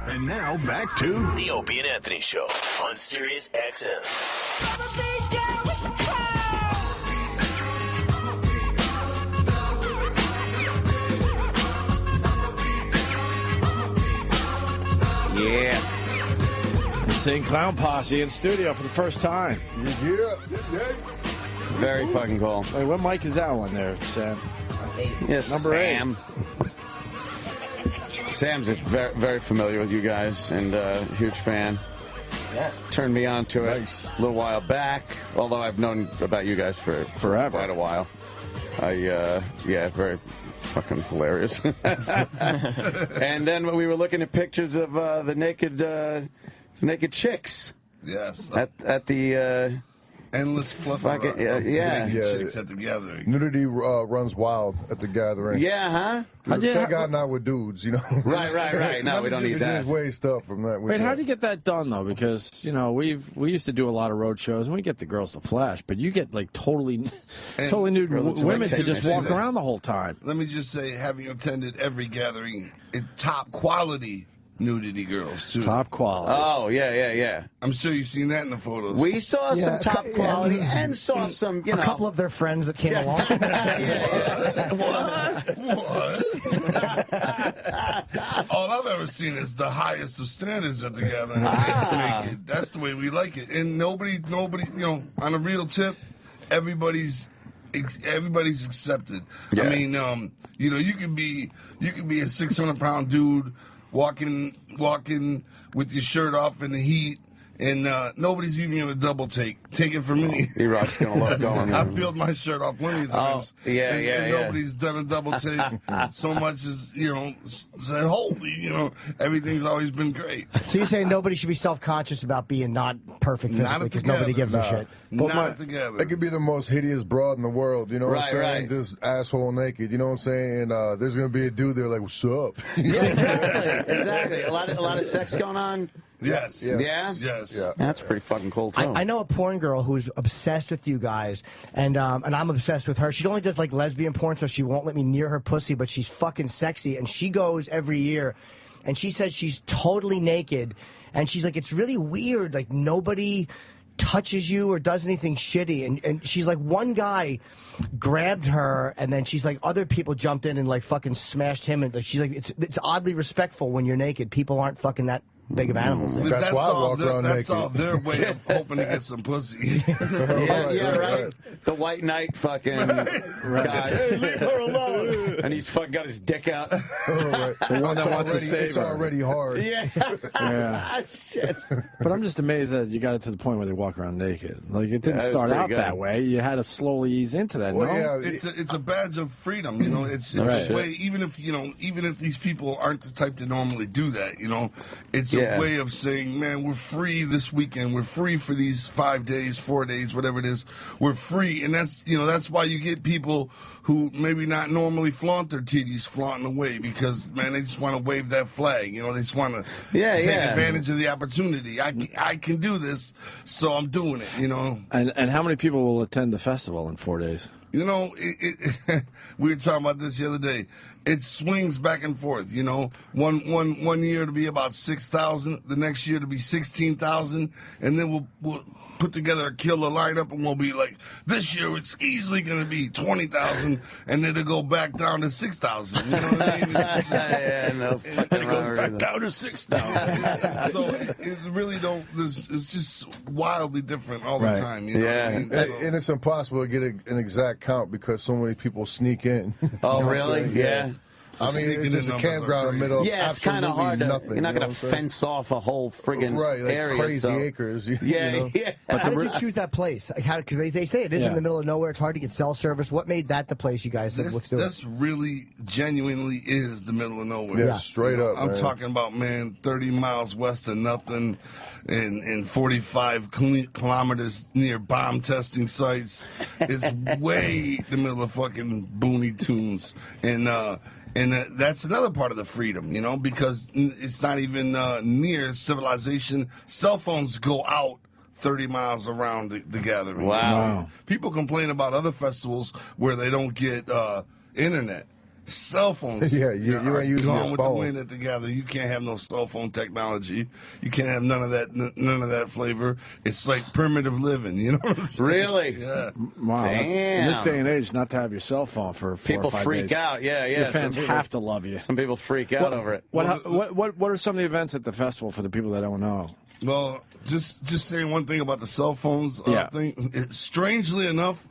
And now back to The Opie and Anthony Show on Sirius XM. Yeah. Insane Clown Posse in studio for the first time. Yeah. Very fucking cool. Wait, what mic is that one there, Sam? Yes, Number Sam. 8. Sam's very, very familiar with you guys and a huge fan. Yeah. Turned me on to it a little while back, although I've known about you guys for forever. Quite a while. Very fucking hilarious. And then when we were looking at pictures of the naked chicks. Yes. At the endless plethora chicks at the gathering. Nudity runs wild at the gathering. Yeah, huh? Thank God not with dudes, you know. Right. No, we don't need that. Just way stuff from that. Wait, how do you get that done though? Because we used to do a lot of road shows and we get the girls to flash, but you get like totally nude women to just walk around the whole time. Let me just say, having attended every gathering, top quality nudity girls too. Top quality. Oh yeah. I'm sure you've seen that in the photos. We saw some top quality and saw some, a couple of their friends that came along. What? All I've ever seen is the highest of standards at the gathering. That's the way we like it. And nobody, on a real tip, everybody's accepted. Yeah. I mean, you could be a 600-pound dude walking with your shirt off in the heat, and nobody's even going to double take. Take it from me. Erock's going to love going. I've peeled my shirt off plenty of times. And nobody's done a double take so much as, said, holy, everything's always been great. So you're saying nobody should be self-conscious about being not perfect physically because nobody gives a shit? Not together. It could be the most hideous broad in the world, you know what I'm saying? Right. Just asshole naked, you know what I'm saying? And there's going to be a dude there like, what's up? Yeah, exactly. A lot of sex going on. Yes. Yeah? Yes. Yeah. That's pretty fucking cool, too. I know a porn girl who's obsessed with you guys, and I'm obsessed with her. She only does, like, lesbian porn, so she won't let me near her pussy, but she's fucking sexy, and she goes every year, and she says she's totally naked, and she's like, it's really weird, like, nobody touches you or does anything shitty, and she's like, one guy grabbed her, and then she's like, other people jumped in and, like, fucking smashed him, and like, she's like, it's oddly respectful when you're naked. People aren't fucking that big of animals. That's why I walk around naked. That's all their way of hoping to get some pussy. Right. The white knight fucking guy. Hey, leave her alone. And he's fucking got his dick out. The one that wants to save her. It's already hard. Yeah. Shit. But I'm just amazed that you got it to the point where they walk around naked. Like, it didn't start out that way. You had to slowly ease into that, well, no? Yeah, it's a badge of freedom, It's a way, even if these people aren't the type to normally do that, it's a way of saying, man, we're free this weekend. We're free for these 5 days, 4 days, whatever it is. We're free, and that's why you get people who maybe not normally flaunt their titties flaunting away because, man, they just want to wave that flag. They just want to take advantage of the opportunity. I can do this, so I'm doing it. And how many people will attend the festival in 4 days? We were talking about this the other day. It swings back and forth, One year to be about 6,000, the next year to be 16,000, and then we'll put together a killer lineup, and we'll be like, this year it's easily going to be 20,000, and then it'll go back down to 6,000. You know what I mean? And it goes back down to 6,000. So it really it's just wildly different all the time. You know what I mean? And it's impossible to get an exact count because so many people sneak in. Oh, really? Yeah. I mean, it's just a campground in the middle of it's kind of hard. Nothing, you're not going to fence off a whole friggin' area. Crazy acres. Yeah. But how did you choose that place? Because they say it is in the middle of nowhere. It's hard to get cell service. What made that the place you guys said, let's do it? This really genuinely is the middle of nowhere. Yeah, straight up. I'm talking about, 30 miles west of nothing and 45 kilometers near bomb testing sites. It's way the middle of fucking Booney Tunes. And that's another part of the freedom, because it's not even near civilization. Cell phones go out 30 miles around the gathering. Wow. People complain about other festivals where they don't get internet. Cell phones. Yeah, you ain't using Gone your with phone. the wind together. You can't have no cell phone technology. You can't have none of that flavor. It's like primitive living. You know what I'm saying? Really? Yeah. Wow. Damn. In this day and age, not to have your cell phone for 4 People or 5 freak days. out. Yeah, yeah. Your fans Some people- have to love you. Some people freak out over it. What are some of the events at the festival for the people that don't know? Well, just saying one thing about the cell phones thing. Strangely enough,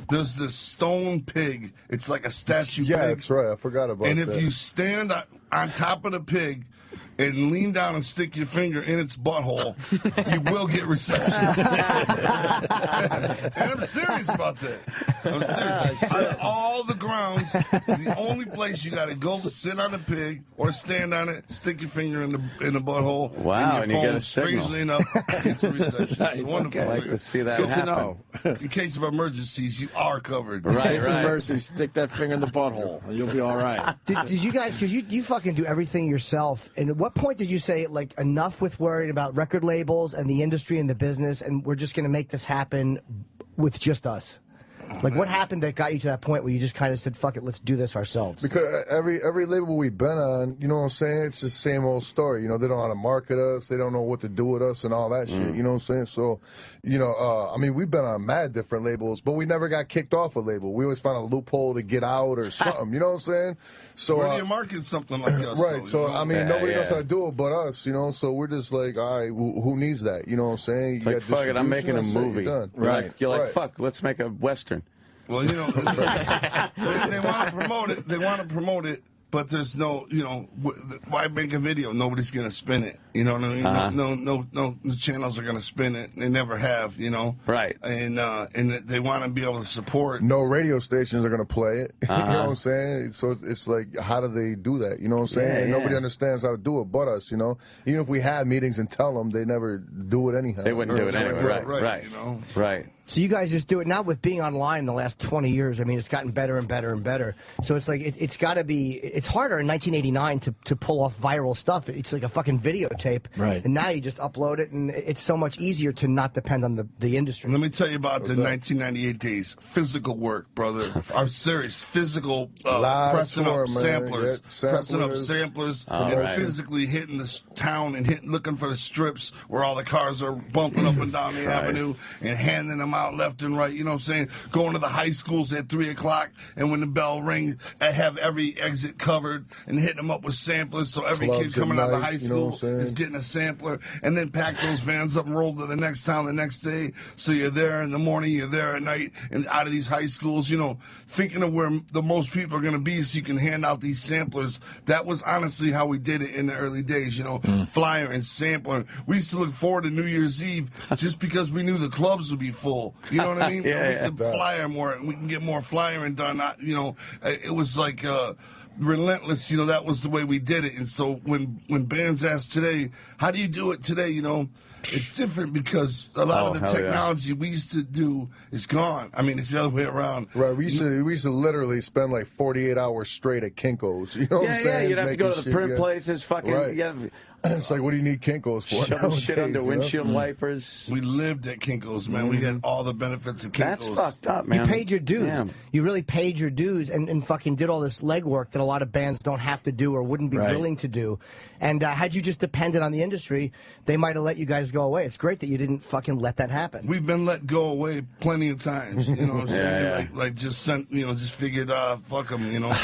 there's this stone pig. It's like a statue Yeah, pig. that's right. I forgot about that. And if you stand on top of the pig and lean down and stick your finger in its butthole, you will get reception. And I'm serious about that. I'm serious. On all the grounds, the only place you got to go to sit on the pig or stand on it, stick your finger in the butthole. Wow, and and you your get phone, a signal. strangely enough, gets a reception. It's wonderful. I'd like to see that Good to happen. know. In case of emergencies, you are covered. Right, Case of right. mercy, stick that finger in the butthole. You'll be all right. Did you guys, because you fucking do everything yourself, and at what point did you say, like, enough with worrying about record labels and the industry and the business, and we're just going to make this happen with just us? Like, what happened that got you to that point where you just kind of said, fuck it, let's do this ourselves? Because every label we've been on, you know what I'm saying? It's the same old story. You know, they don't know how to market us. They don't know what to do with us and all that shit. You know what I'm saying? So, you know, I mean, we've been on mad different labels, but we never got kicked off a label. We always found a loophole to get out or something. You know what I'm saying? So, Where do you market something like us? right. though, So, you know? I mean, Yeah, nobody knows yeah. how to do it but us, you know? So we're just like, all right, who needs that? You know what I'm saying? It's You like, got fuck it, I'm making a distribution, movie. that's it, you're done. You're like, Right. fuck, let's make a Western. Well, you know, they want to promote it. They want to promote it, but there's no, you know, why make a video? Nobody's gonna spin it. You know what I mean? No channels are gonna spin it. They never have. You know. Right. And they want to be able to support. No radio stations are going to play it. You know what I'm saying? So it's like, how do they do that? You know what I'm saying? Yeah, And nobody yeah. understands how to do it but us, you know? Even if we have meetings and tell them, they never do it anyhow. They wouldn't do it anyway. Right. You know. Right. So you guys just do it now with being online the last 20 years. I mean, it's gotten better and better and better. So it's like, it's got to be, it's harder in 1989 to pull off viral stuff. It's like a fucking videotape. Right. And now you just upload it, and it's so much easier to not depend on the industry. Let me tell you about the 1998 days. Physical work, brother. Our serious physical pressing tour, up man. samplers, Yeah, pressing up samplers. samplers, All and right. physically hitting the town and looking for the strips where all the cars are bumping up and down the Christ. avenue and handing them out left and right. You know what I'm saying? Going to the high schools at 3 o'clock, and when the bell rings, I have every exit covered and hitting them up with samplers, so every Clubs kid coming at out of night, high you know what I'm school saying? is getting a sampler, and then pack those vans up and roll to the next town the next day. So you're there in the morning, you're there at night, and out of these high schools, you know, thinking of where the most people are going to be so you can hand out these samplers. That was honestly how we did it in the early days, you know, flyer and sampler. We used to look forward to New Year's Eve just because we knew the clubs would be full. You know what I mean? Yeah, we yeah. could flyer more, and we can get more flyering done. You know, it was like relentless. You know, that was the way we did it. And so when bands ask today, how do you do it today? You know, it's different because a lot of the hell yeah. technology we used to do is gone. I mean, it's the other way around. Right, we used to literally spend like 48 hours straight at Kinko's. You know what I'm Yeah, saying? you'd have to go to Making the shit, print yeah. places, fucking, Right. yeah, It's like, what do you need Kinko's for? shovel nowadays, shit under you know? windshield wipers. We lived at Kinko's, man. We had all the benefits of Kinko's. That's fucked up, man. You paid your dues. Damn. You really paid your dues and fucking did all this legwork that a lot of bands don't have to do or wouldn't be Right. willing to do. And had you just depended on the industry, they might have let you guys go away. It's great that you didn't fucking let that happen. We've been let go away plenty of times. You know what I'm saying? Yeah. Like just sent, you know, just figured, fuck them, you know.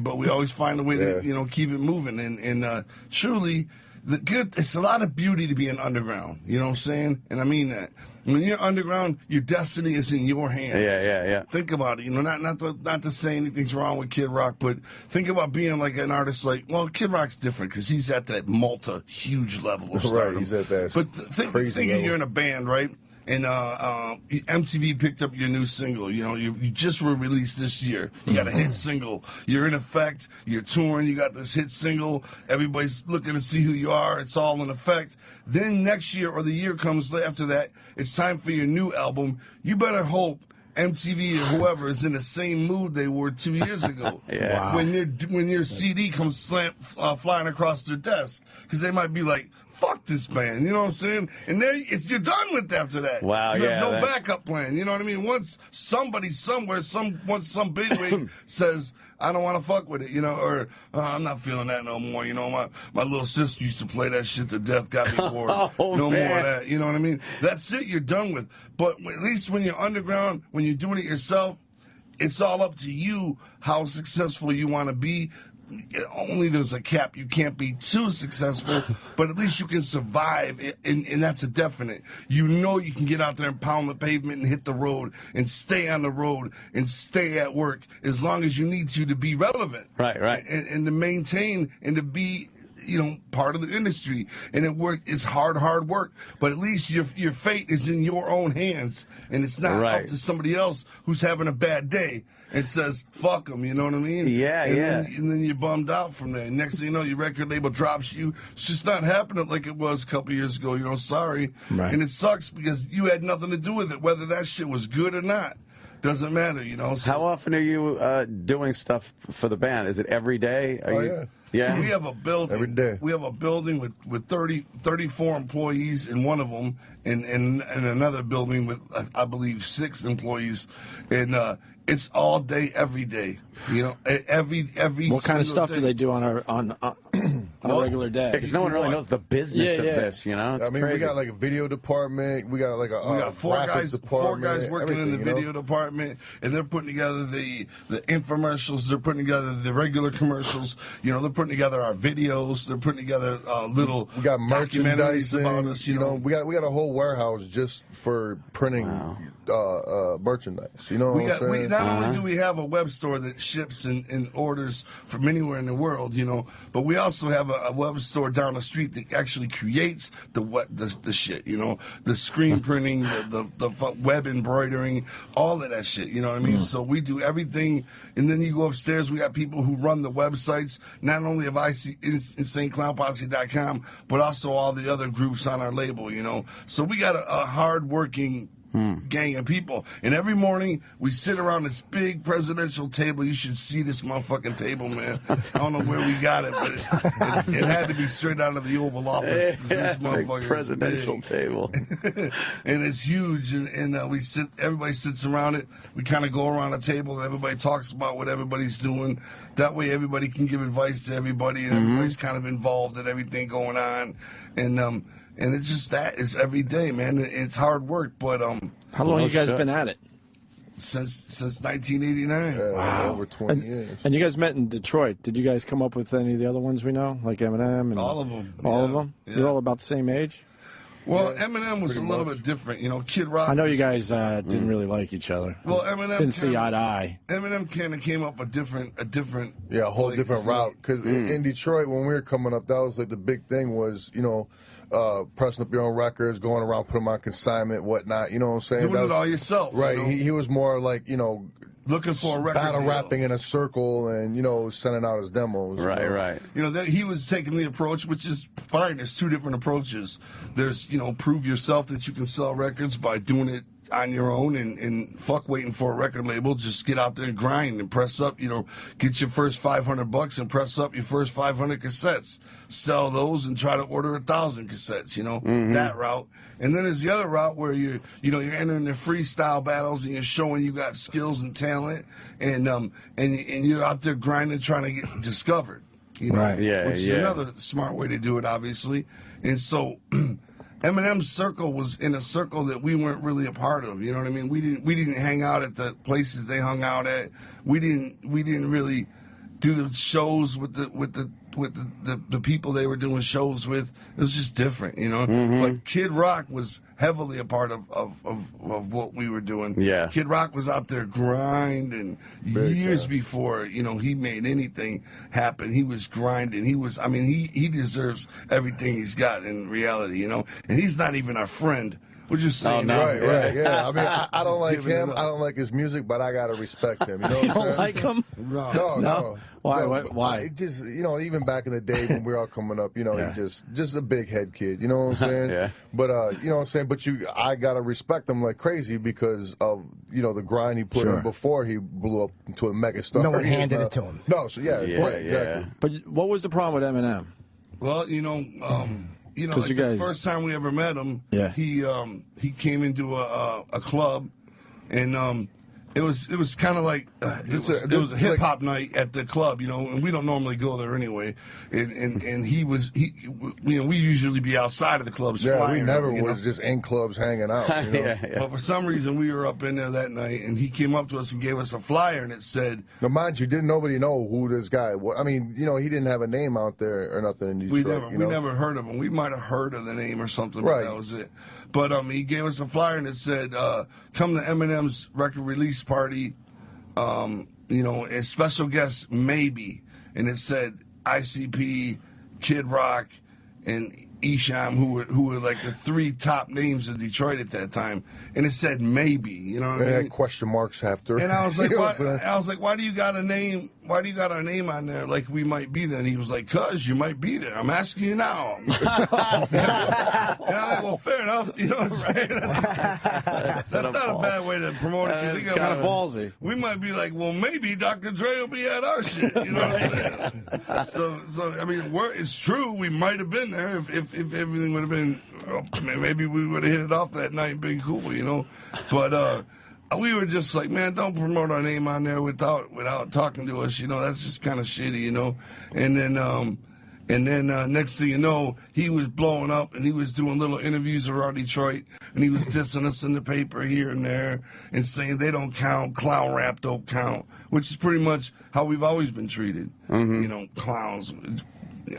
But we always find a way to, you know, keep it moving. And truly, it's a lot of beauty to be in underground. You know what I'm saying? And I mean that. When you're underground, your destiny is in your hands. Yeah. Think about it. You know, not to say anything's wrong with Kid Rock, but think about being like an artist like, well, Kid Rock's different because he's at that huge level of stardom. Right, he's at that But crazy think level. you're in a band, right? And MTV picked up your new single. You know, you just were released this year. You got a hit single. You're in effect. You're touring. You got this hit single. Everybody's looking to see who you are. It's all in effect. Then next year or the year comes after that, it's time for your new album. You better hope MTV or whoever is in the same mood they were 2 years ago. Yeah. Wow. When your CD comes flying across their desk, because they might be like, fuck this band, you know what I'm saying? And then you're done with after that. Wow, you have yeah, no backup plan, you know what I mean? Once somebody somewhere, some bigwig says, I don't want to fuck with it, you know, or I'm not feeling that no more. You know, my little sister used to play that shit to death, got me bored. No more of that. You know what I mean? That's it. You're done with. But at least when you're underground, when you're doing it yourself, it's all up to you how successful you want to be. Only there's a cap. You can't be too successful, but at least you can survive, and that's a definite. You know you can get out there and pound the pavement and hit the road and stay on the road and stay at work as long as you need to be relevant. Right. And to maintain and to be, you know, part of the industry. And it's hard work, but at least your fate is in your own hands, and it's not up to somebody else who's having a bad day and says, fuck them, you know what I mean? And then you're bummed out from there. Next thing you know, your record label drops you. It's just not happening like it was a couple years ago, you know, sorry. Right. And it sucks because you had nothing to do with it, whether that shit was good or not. Doesn't matter, you know. So, how often are you doing stuff for the band? Is it every day? Yeah. We have a building. Every day. We have a building with 34 employees in one of them, and another building with, I believe, 6 employees. And it's all day, every day. You know, every. What kind of stuff day. do they do on a regular day? Because no one really knows the business of this, you know? It's crazy. We got like a video department. We got like we got four guys working in the video know? department, and they're putting together the infomercials. They're putting together the regular commercials. You know, they're putting together our videos. They're putting together little. We got merchandise about us. You know, we got a whole warehouse just for printing merchandise. You know, not only do we have a web store that ships and orders from anywhere in the world, you know, but we also have a web store down the street that actually creates the shit, you know, the screen printing, the web embroidering, all of that shit, you know what I mean? So we do everything, and then you go upstairs, we got people who run the websites, not only of InsaneClownPosse.com, but also all the other groups on our label, you know. So we got a hard-working gang of people. And every morning, we sit around this big presidential table. You should see this motherfucking table, man. I don't know where we got it, but it had to be straight out of the Oval Office. This motherfucker presidential table. And it's huge. And we sit, everybody sits around it. We kind of go around the table. Everybody talks about what everybody's doing. That way, everybody can give advice to everybody, and everybody's kind of involved in everything going on. And it's just that. It's every day, man. It's hard work, but how long you guys been at it? Since 1989. Wow, over 20 years. And you guys met in Detroit. Did you guys come up with any of the other ones we know, like Eminem and all of them? All of them. Yeah. You're all about the same age. Well, Eminem was a little bit different, you know. Kid Rock. I know you guys didn't really like each other. Well, Eminem didn't see eye to eye. Eminem kind of came up a whole different route. Because in Detroit, when we were coming up, that was like the big thing was, you know, pressing up your own records, going around, putting them on consignment, whatnot. You know what I'm saying? Doing it all yourself. Right. You know? He was more like, you know, looking for a record battle deal. rapping in a circle and, you know, sending out his demos. Right. You know, he was taking the approach, which is fine. There's 2 different approaches. There's, you know, prove yourself that you can sell records by doing it on your own and fuck waiting for a record label. Just get out there and grind and press up, you know, get your first $500 and press up your first 500 cassettes. Sell those and try to order 1,000 cassettes, you know, that route. And then there's the other route where you're entering the freestyle battles and you're showing you got skills and talent and you're out there grinding, trying to get discovered. You know, right. Which is another smart way to do it, obviously. And so Eminem's circle was in a circle that we weren't really a part of. You know what I mean? We didn't hang out at the places they hung out at. We didn't really do the shows with the people they were doing shows with. It was just different, you know. But Kid Rock was heavily a part of what we were doing. Yeah. Kid Rock was out there grinding years before, you know, he made anything happen. He was grinding. He deserves everything he's got in reality, you know. And he's not even our friend. We're just saying Right. I mean, I don't like him. I don't like his music, but I gotta respect him. You know You don't like him? No. Why? It just, you know, even back in the day when we were all coming up, you know, he just a big head kid. You know what I'm saying? Yeah. But you know what I'm saying? But I gotta respect him like crazy because of, you know, the grind he put in before he blew up into a mega star. No one handed it to him. No. So exactly. But what was the problem with Eminem? Well, you know, like the first time we ever met him, he came into a club, and It was kind of like it was a hip hop night at the club, you know, and we don't normally go there anyway. And he we usually be outside of the clubs. Yeah, flying, we never you know? was just in clubs hanging out. You know? Yeah. But for some reason, we were up in there that night, and he came up to us and gave us a flyer, and it said, Now, mind you, didn't nobody know who this guy was? I mean, you know, he didn't have a name out there or nothing in Detroit. we never heard of him. We might have heard of the name or something, but that was it. But he gave us a flyer, and it said, come to Eminem's record release party, you know, and special guest maybe. And it said ICP, Kid Rock, and Esham, who were like the 3 top names of Detroit at that time, and it said maybe, you know what I mean? Had question marks after. And I was like, why do you got a name? Why do you got our name on there like we might be there? And he was like, cuz you might be there. I'm asking you now. And I'm like, well, fair enough. You know what I'm saying? That's not a bad way to promote it. It's kind of ballsy. We might be like, well, maybe Dr. Dre will be at our shit. You know what I'm saying? So I mean, it's true. We might have been there if everything would have been. Maybe we would have hit it off that night and been cool, you know. But we were just like, man, don't promote our name on there without talking to us. You know, that's just kind of shitty, you know. And then next thing you know, he was blowing up and he was doing little interviews around Detroit, and he was dissing us in the paper here and there and saying they don't count, clown rap don't count, which is pretty much how we've always been treated. You know, clowns.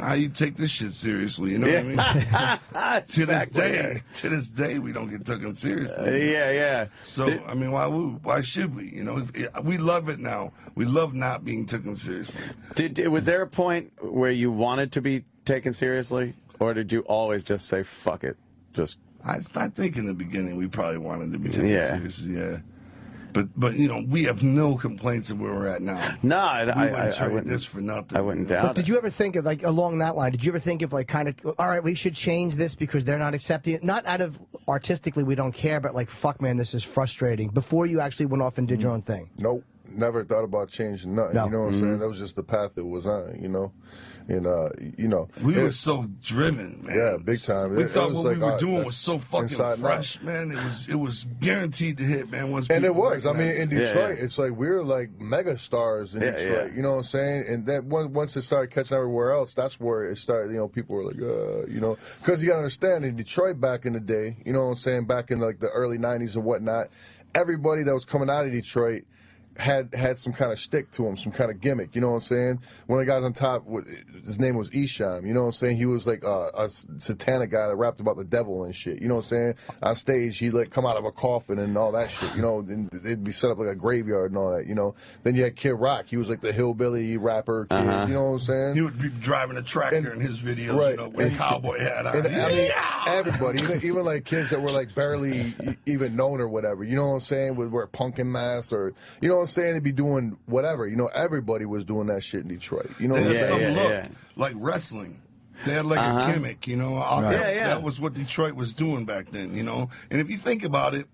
How you take this shit seriously? You know what I mean? To this day, we don't get taken seriously. Yeah. So I mean, why should we? You know, we love it now. We love not being taken seriously. Was there a point where you wanted to be taken seriously, or did you always just say fuck it? I think in the beginning we probably wanted to be taken seriously. Yeah. But you know, we have no complaints of where we're at now. No, I wouldn't this for nothing. I wouldn't doubt it. But did you ever think of, like, along that line, did you ever think of, like, kind of, all right, we should change this because they're not accepting it? Not out of artistically we don't care, but like, fuck, man, this is frustrating. Before you actually went off and did your own thing? Nope. Never thought about changing nothing. No. You know what I'm saying? That was just the path it was on, you know? And, you know. We were so driven, man. Yeah, big time. We thought what we were doing was so fucking fresh, man. It was guaranteed to hit, man. And it was. I mean, in Detroit, it's like we were like mega stars in Detroit. You know what I'm saying? And then once it started catching everywhere else, that's where it started, you know, people were like, you know. Because you got to understand, in Detroit back in the day, you know what I'm saying, back in like the early 90s and whatnot, everybody that was coming out of Detroit had some kind of stick to him, some kind of gimmick, you know what I'm saying? One of the guys on top, his name was Esham, you know what I'm saying? He was like a satanic guy that rapped about the devil and shit, you know what I'm saying? On stage, he'd like come out of a coffin and all that shit, you know, and it'd be set up like a graveyard and all that, you know? Then you had Kid Rock, he was like the hillbilly rapper kid, you know what I'm saying? He would be driving a tractor in his videos, you know, with a cowboy hat on. And, I mean, everybody, even like kids that were like barely even known or whatever, you know what I'm saying? Would wear pumpkin masks or, you know what I'm saying? They'd be doing whatever, you know, everybody was doing that shit in Detroit, you know what I'm saying? Look like wrestling. They had like a gimmick, you know. That was what Detroit was doing back then, you know. And if you think about it,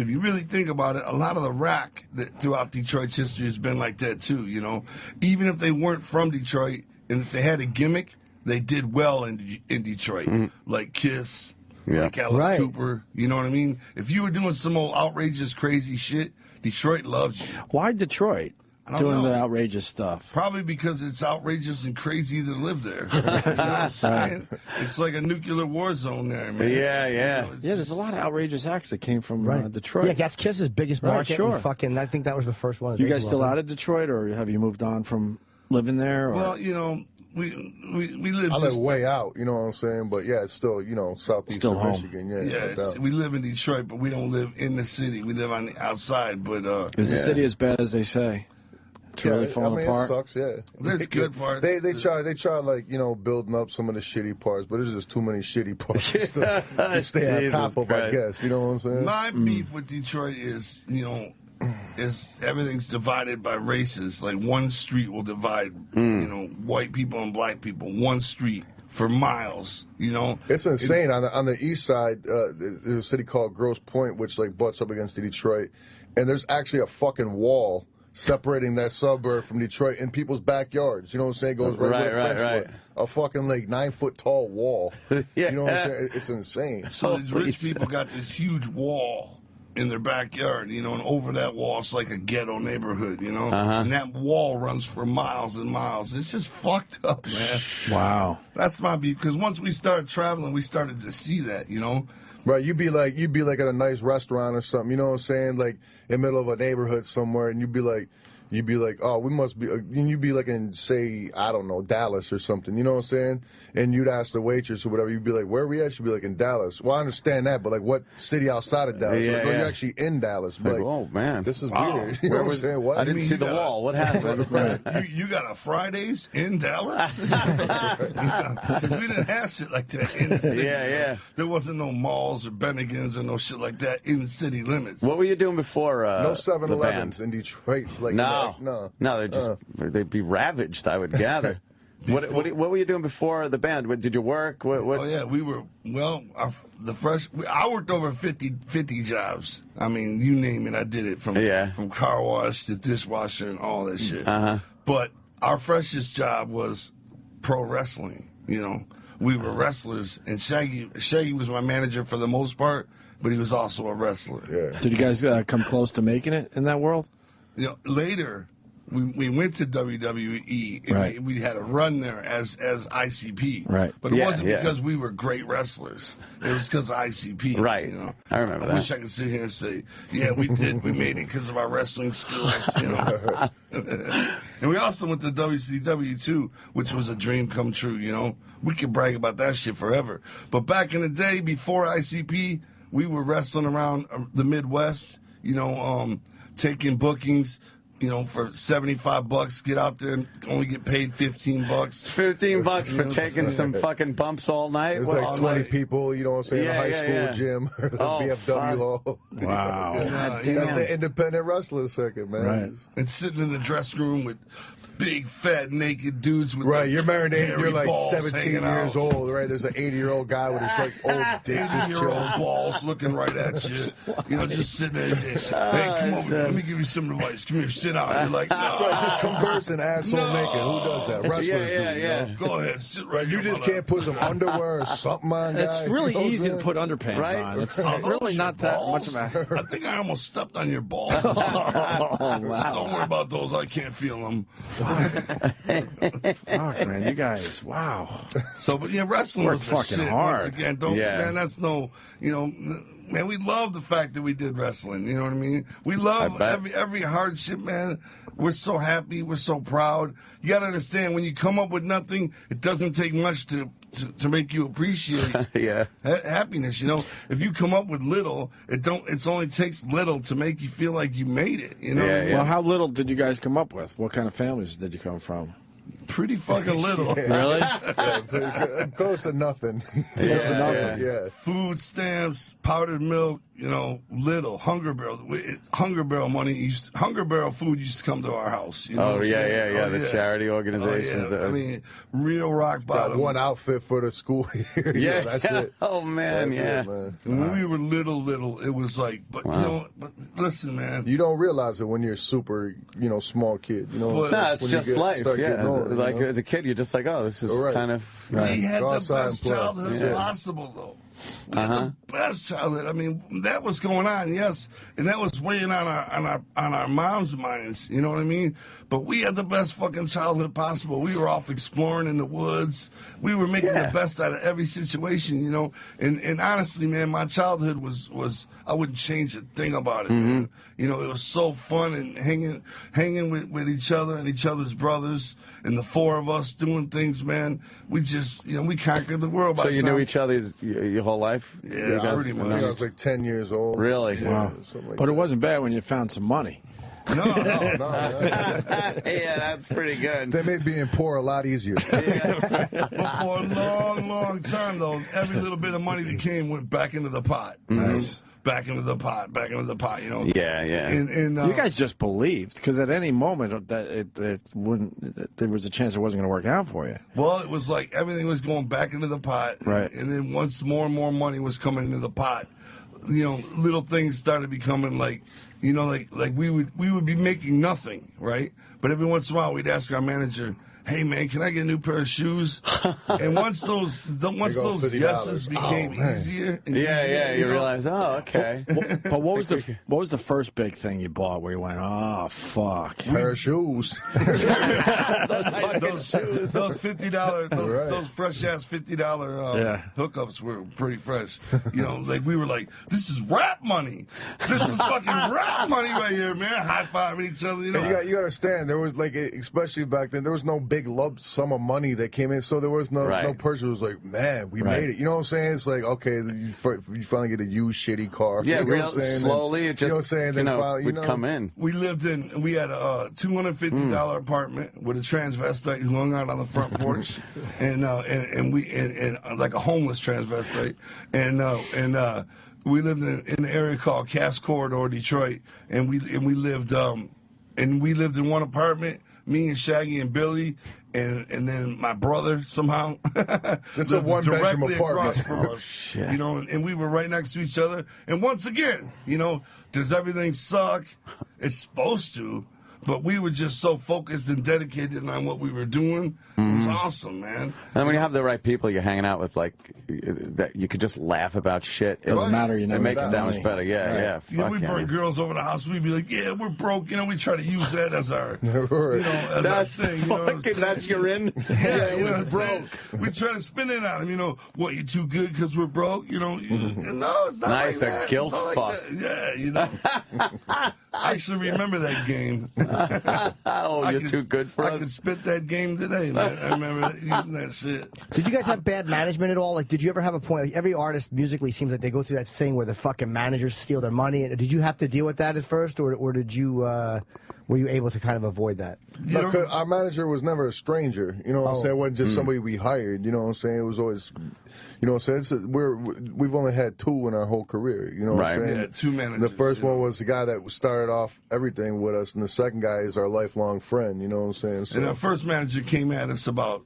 if you really think about it, a lot of the rock throughout Detroit's history has been like that too, you know. Even if they weren't from Detroit and if they had a gimmick, they did well in Detroit, like Kiss, like Alice Cooper, you know what I mean? If you were doing some old outrageous, crazy shit, Detroit loves you. Why Detroit? Doing the outrageous stuff. Probably because it's outrageous and crazy to live there. You know what I'm saying? It's like a nuclear war zone there, man. Yeah. You know, There's a lot of outrageous acts that came from Detroit. Yeah, that's Kiss's biggest market. Sure. Fucking, I think that was the first one. You guys still out of Detroit, or have you moved on from living there? Or? Well, you know, we live. I live way out, you know what I'm saying? But yeah, it's still, you know, southeast of Michigan. Yeah, we live in Detroit, but we don't live in the city. We live on the outside. But is the city as bad as they say? It's really falling apart. It sucks. Yeah, there's good parts. They try like, you know, building up some of the shitty parts, but there's just too many shitty parts to stay on top of. Christ. I guess, you know what I'm saying. My beef with Detroit is, you know, everything's divided by races. Like one street will divide, you know, white people and black people. One street for miles, you know. It's insane. On the east side, there's a city called Grosse Pointe, which like butts up against Detroit, and there's actually a fucking wall separating that suburb from Detroit in people's backyards. You know what I'm saying? It goes right. A fucking like 9-foot tall wall. You know what I'm saying? It's insane. So these rich people got this huge wall in their backyard, you know, and over that wall, it's like a ghetto neighborhood, you know, and that wall runs for miles and miles. It's just fucked up, man. Wow. That's my beef, because once we started traveling, we started to see that, you know. Right, you'd be like at a nice restaurant or something, you know what I'm saying, like in the middle of a neighborhood somewhere, and you'd be like, oh, we must be, and you'd be like in, say, I don't know, Dallas or something, you know what I'm saying? And you'd ask the waitress or whatever, you'd be like, where are we at? She'd be like, in Dallas. Well, I understand that, but like, what city outside of Dallas? Yeah, like, oh, you're actually in Dallas. Like, oh, man. This is weird. You know what I'm saying? What? I didn't see the wall. What happened? You got a Fridays in Dallas? Because we didn't have shit like that in the city. Yeah. There wasn't no malls or Bennigan's or no shit like that in the city limits. What were you doing before no the 7-Elevens band? in Detroit. Like, No, they'd be ravaged, I would gather. What were you doing before the band? Did you work? What? Oh, yeah, we were, well, I worked over 50 jobs. I mean, you name it, I did it, from car wash to dishwasher and all that shit. But our freshest job was pro wrestling, you know. We were wrestlers, and Shaggy was my manager for the most part, but he was also a wrestler. Yeah. Did you guys come close to making it in that world? You know, later, we went to WWE, and Right. we had a run there as ICP. Right. But it wasn't because we were great wrestlers. It was because of ICP. Right. You know? I remember that. I wish I could sit here and say, yeah, we did. We made it because of our wrestling skills. You know? And we also went to WCW, too, which was a dream come true, you know. We could brag about that shit forever. But back in the day, before ICP, we were wrestling around the Midwest, you know, taking bookings, you know, for $75, get out there and only get paid $15. $15 for taking some fucking bumps all night? It was like 20 people, you know what I'm saying, in a high school gym or the BFW hall. Wow. That's the independent wrestling circuit, man. Right. And sitting in the dressing room with big, fat, naked dudes with you're marinated, you're like balls 17 years old, right? There's an 80-year-old guy with his like old dick just 80-year-old chilling. balls looking right at you. You know, just sitting there. Hey, come over here. Let me give you some advice. Come here, sit down. You're like, no. Just conversing asshole naked. Who does that? Wrestlers do, you know? Go ahead, sit right You here. just can't put some underwear or something on, guy. It's really You know what I'm easy to saying? put underpants on. It's really not that much of a... I think I almost stepped on your balls. Oh, wow. Don't worry about those. I can't feel them. Fuck, man, you guys, wow. So, but yeah, wrestling Worked was the fucking shit. hard. Once again, man, that's no, you know, man, we love the fact that we did wrestling. You know what I mean? We love every hardship, man. We're so happy. We're so proud. You got to understand, when you come up with nothing, it doesn't take much to make you appreciate happiness. You know, if you come up with little, it only takes little to make you feel like you made it. You know what I mean? Well, how little did you guys come up with? What kind of families did you come from? Pretty fucking little. Really? Close to nothing. Close to nothing. Yeah. Food stamps, powdered milk, you know, little. Hunger Barrel money. Hunger Barrel food used to come to our house. You know the charity organizations. I mean, real rock bottom. Got one outfit for the school year. Yeah, that's it. Oh, man, That's it, man. When we were little, it was like, but you know, but listen, man. You don't realize it when you're a super, you know, small kid. You know, it's just life. Older, like you know? as a kid, you're just like, oh, this is kind of. We had Go the outside best and play. childhood possible, though. We had the best childhood. I mean, that was going on, yes, and that was weighing on our moms' minds. You know what I mean? But we had the best fucking childhood possible. We were off exploring in the woods. We were making the best out of every situation, you know. And honestly, man, my childhood was I wouldn't change a thing about it. Man. You know, it was so fun and hanging with each other and each other's brothers and the four of us doing things, man. We just, you know, we conquered the world. So you knew each other your whole life? Yeah, pretty much. I was like 10 years old. Really? Yeah, Wow. like But it wasn't bad when you found some money. No. Yeah, that's pretty good. They made being poor a lot easier. But for a long time, though, every little bit of money that came went back into the pot. Nice. Back into the pot, you know. Yeah. And You guys just believed, because at any moment that it wouldn't. There was a chance it wasn't going to work out for you. well, it was like everything was going back into the pot. Right. And then once more and more money was coming into the pot, you know, little things started becoming like, you know, like we would be making nothing, right? But every once in a while we'd ask our manager, hey man, can I get a new pair of shoes? And once those yeses became easier, and easier, you realize, oh, okay. But what was the first big thing you bought where you went, oh fuck, pair of shoes? those $50, those fresh ass $50 hookups were pretty fresh. You know, like we were like, this is rap money. This is fucking rap money right here, man. High fiving each other. You know, you got to understand, there was like, especially back then, there was no big lump sum of money that came in, so there was no purchase. It was like, man, we made it. You know what I'm saying? It's like, okay, you finally get a used shitty car. Yeah, you know what I'm saying? Slowly, it just, you know what I'm saying? Then finally, would come in. We had a $250 apartment with a transvestite who hung out on the front porch, and like a homeless transvestite, and we lived in the area called Cass Corridor, Detroit, and we lived in one apartment. Me and Shaggy and Billy, and then my brother somehow. This is a one-bedroom apartment. From us, you know, and we were right next to each other. And once again, you know, does everything suck? It's supposed to. But we were just so focused and dedicated on what we were doing. It was awesome, man. And when you have the right people you're hanging out with, like, that you could just laugh about shit. It doesn't matter. You know, it makes it that much better. Yeah. You know, we bring girls over the house. We'd be like, yeah, we're broke. You know, we try to use that as our, as our thing. You know what I'm saying? That's your in. Yeah, you know, we're broke. We try to spin it on them. You know, what, you too good because we're broke? You know, no, it's not nice, like that. Guilt fuck. Like yeah, you know. I actually remember that game. You're too good for us. I could spit that game today, man. I remember using that shit. Did you guys have bad management at all? Like, did you ever have a point? Like, every artist musically seems like they go through that thing where the fucking managers steal their money. Did you have to deal with that at first, or did you? Were you able to kind of avoid that? No, 'cause our manager was never a stranger. You know what I'm saying? It wasn't just somebody we hired. You know what I'm saying? It was always, you know what I'm saying? We've only had two in our whole career. You know what I'm saying? Yeah, two managers. The first one was the guy that started off everything with us, and the second guy is our lifelong friend. You know what I'm saying? So, and our first manager came at us about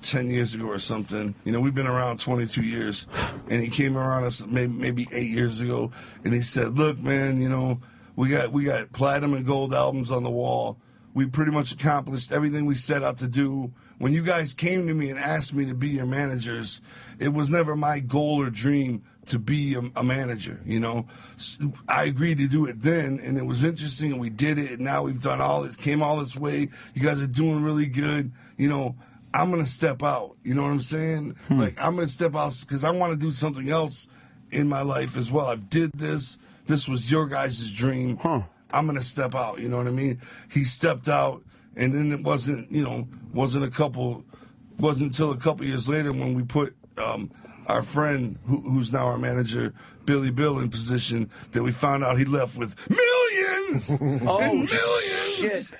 10 years ago or something. You know, we've been around 22 years, and he came around us maybe 8 years ago, and he said, look, man, you know, we got platinum and gold albums on the wall. We pretty much accomplished everything we set out to do. When you guys came to me and asked me to be your managers, it was never my goal or dream to be a manager, you know. I agreed to do it then, and it was interesting, and we did it, and now we've done all this, came all this way. You guys are doing really good. You know, I'm going to step out. You know what I'm saying? Like, I'm going to step out because I want to do something else in my life as well. I did this. This was your guys' dream. I'm going to step out. You know what I mean? He stepped out, and then it wasn't until a couple years later when we put our friend, who's now our manager, Billy Bill, in position, that we found out he left with millions and millions. Shit.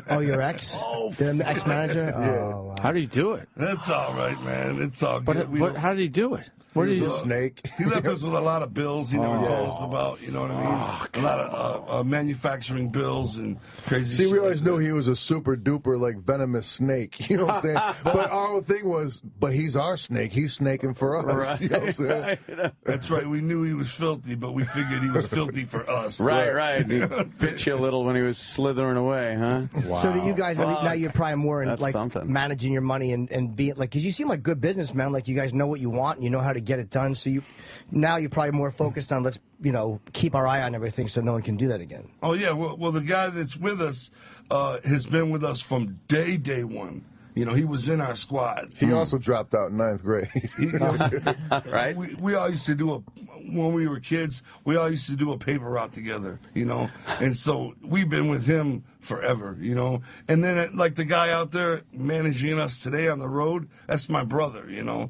Oh, your ex? The ex-manager? Yeah. Oh, wow. How did he do it? That's all right, man. It's all good. But how did he do it? What are you, a snake? He left us with a lot of bills he never told us about, you know what I mean? A lot of manufacturing bills and crazy shit. See, we always knew he was a super duper, like, venomous snake. You know what I'm saying? But our whole thing was, but he's our snake. He's snaking for us. Right, you know what I'm saying? That's right. We knew he was filthy, but we figured he was filthy for us. Right. He bit you a little when he was slithering away, huh? Wow. So do you guys, now you're probably more in, like, something. managing your money and being, like, because you seem like good businessmen. Like, you guys know what you want and you know how to get it done. So you're probably more focused on, let's, keep our eye on everything so no one can do that again. Oh, yeah. Well, the guy that's with us has been with us from day one. You know, he was in our squad. He also dropped out in 9th grade. Right? We all used to do when we were kids, we all used to do a paper route together, you know? And so we've been with him forever, you know? And then, like, the guy out there managing us today on the road, that's my brother, you know?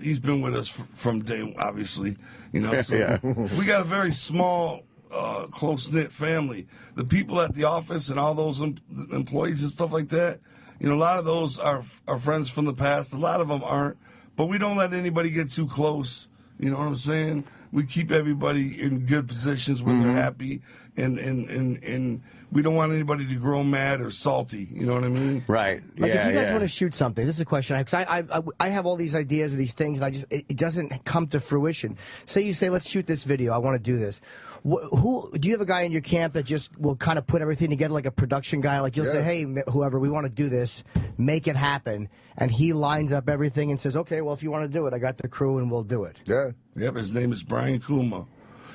He's been with us from day, obviously, you know? So we got a very small, close-knit family. The people at the office and all those employees and stuff like that, you know, a lot of those are friends from the past. A lot of them aren't. But we don't let anybody get too close. You know what I'm saying? We keep everybody in good positions where they're happy. And we don't want anybody to grow mad or salty. You know what I mean? Right. Like, if you guys want to shoot something, this is a question. Because I have all these ideas or these things, and it doesn't come to fruition. Say you say, let's shoot this video. I want to do this. Who do you have a guy in your camp that just will kind of put everything together, like a production guy? Like you'll say, hey, whoever, we want to do this. make it happen. And he lines up everything and says, okay, well, if you want to do it, I got the crew and we'll do it. Yeah. Yep, his name is Brian Kuma.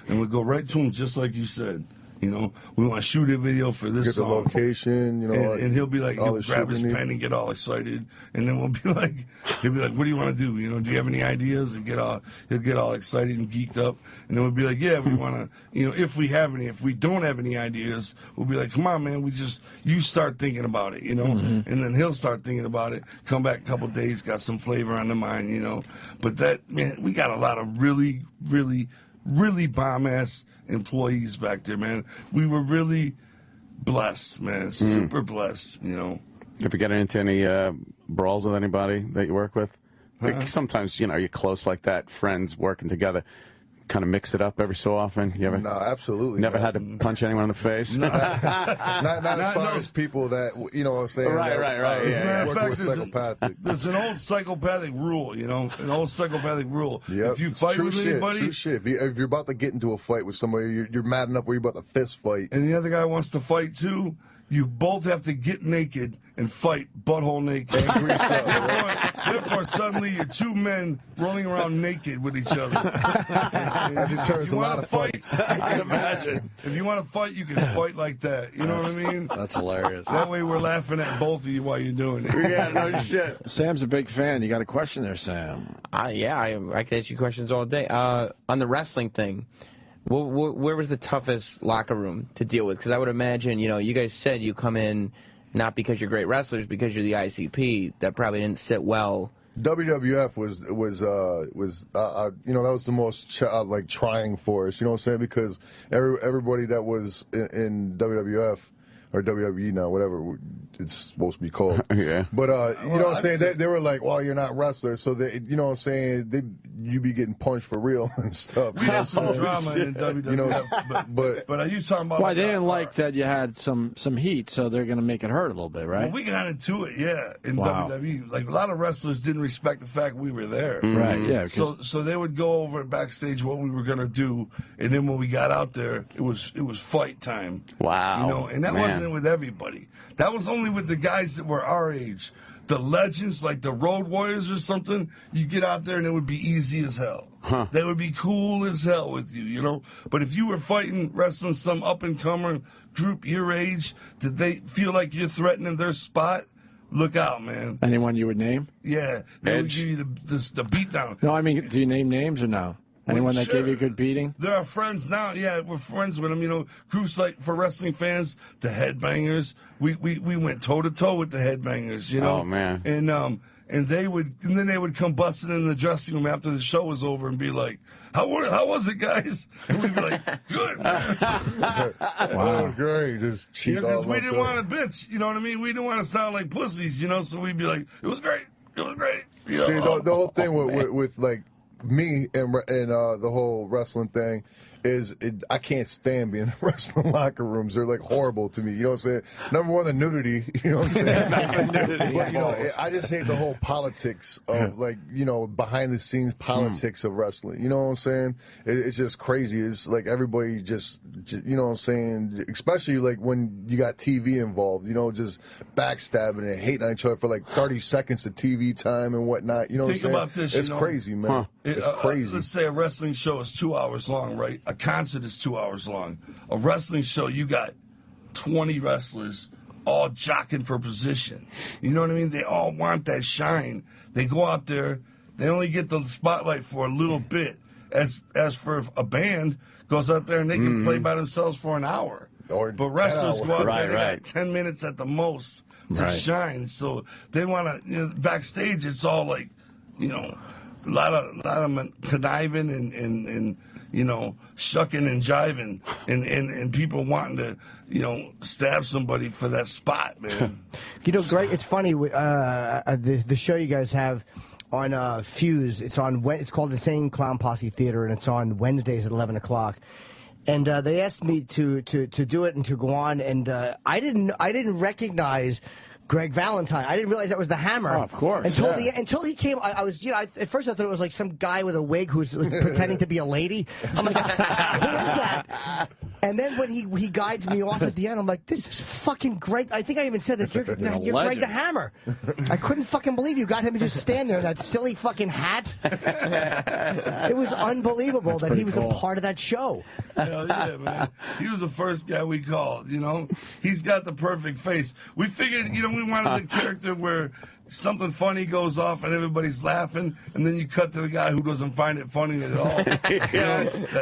And we go right to him just like you said. You know, we want to shoot a video for this song. Get the location, you know. And he'll be like, he'll grab his pen and get all excited. And then we'll be like, he'll be like, what do you want to do? You know, do you have any ideas? And he'll get all excited and geeked up. And then we'll be like, yeah, we want to, you know, if we have any. If we don't have any ideas, we'll be like, come on, man, you start thinking about it, you know. Mm-hmm. And then he'll start thinking about it, come back a couple of days, got some flavor on the mind, you know. But that, man, we got a lot of really, really, really bomb-ass employees back there, man. We were really blessed, man. Super blessed, you know. Ever get into any brawls with anybody that you work with? Like, sometimes, you know, you're close like that, friends working together. Kind of mix it up every so often. You ever? No, absolutely. Never had to punch anyone in the face. Not as far as people that, you know what I'm saying. Right. As a matter of fact, there's an old psychopathic rule, you know, Yep. If you fight with anybody, true shit. If you're about to get into a fight with somebody, you're mad enough where you're about to fist fight, and the other guy wants to fight too, you both have to get naked and fight butthole naked. Therefore, suddenly you're two men rolling around naked with each other. And it turns a lot of fights. I can imagine. If you want to fight, you can fight like that. You know what I mean? That's hilarious. That way we're laughing at both of you while you're doing it. Yeah, no shit. Sam's a big fan. You got a question there, Sam? Yeah, I can ask you questions all day. On the wrestling thing, where was the toughest locker room to deal with? Because I would imagine, you know, you guys said you come in not because you're great wrestlers, because you're the ICP. That probably didn't sit well. WWF was you know, that was the most like trying for us. You know what I'm saying? Because everybody that was in WWF or WWE now, whatever it's supposed to be called. Yeah. But you know what I'm saying? They were like, well, you're not wrestlers, so they, you know what I'm saying? You be getting punched for real and stuff. We had some drama in WWF, you know, but are you talking about? Why, they didn't like that you had some heat, so they're going to make it hurt a little bit, right? Well, we got into it, yeah, in WWE. Like, a lot of wrestlers didn't respect the fact we were there. Right, yeah. So they would go over backstage what we were going to do, and then when we got out there, it was fight time. Wow. You know, and that wasn't with everybody. That was only with the guys that were our age. The legends, like the Road Warriors or something, you get out there and it would be easy as hell. Huh. They would be cool as hell with you, you know? But if you were wrestling some up-and-comer group your age, that they feel like you're threatening their spot, look out, man. Anyone you would name? Yeah. They would give you the beatdown. No, I mean, do you name names or no? Anyone that gave you a good beating? There are friends now. Yeah, we're friends with them. You know, groups like, for wrestling fans, the Headbangers. We went toe to toe with the Headbangers. You know. Oh man. And then they would come busting in the dressing room after the show was over and be like, "How was it, guys?" And we'd be like, "Good, man." Wow, great. Just cheat because we didn't want to bitch. You know what I mean? We didn't want to sound like pussies. You know, so we'd be like, "It was great. It was great." You know? See, the whole thing with like me and the whole wrestling thing is I can't stand being in wrestling locker rooms. They're like horrible to me. You know what I'm saying? Number one, the nudity. You know what I'm saying? But, you know, I just hate the whole politics of, like, you know, behind the scenes politics of wrestling. You know what I'm saying? It's just crazy. It's like everybody just you know what I'm saying? Especially like when you got TV involved. You know, just backstabbing and hating on each other for like 30 seconds of TV time and whatnot. You know what I'm saying? Think about this. It's crazy, man. Huh. It's crazy. Let's say a wrestling show is 2 hours long, right? A concert is 2 hours long. A wrestling show, you got 20 wrestlers all jockeying for position. You know what I mean? They all want that shine. They go out there, they only get the spotlight for a little bit. As for a band, goes out there and they can play by themselves for an hour. But wrestlers go out there, they got 10 minutes at the most to shine. So they want to, you know, backstage, it's all like, you know, a lot of conniving and you know, shucking and jiving and people wanting to, you know, stab somebody for that spot, man. You know, Greg, it's funny, the show you guys have on Fuse, it's called Insane Clown Posse Theater, and it's on Wednesdays at 11 o'clock. And they asked me to do it and to go on, and I didn't recognize Greg Valentine. I didn't realize that was the Hammer. Oh, of course. Until he came, I was, you know, at first I thought it was like some guy with a wig who's pretending to be a lady. I'm like, who is that? And then when he guides me off at the end, I'm like, this is fucking great. I think I even said that you're Greg the Hammer. I couldn't fucking believe you got him to just stand there in that silly fucking hat. It was unbelievable that he was a part of that show. Hell yeah, man. He was the first guy we called, you know. He's got the perfect face. We figured, you know, we wanted the character where something funny goes off and everybody's laughing, and then you cut to the guy who doesn't find it funny at all.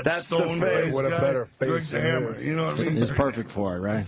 That's stone face. What a better face. Greg the Hammer, you know what I mean? He's perfect for it, right?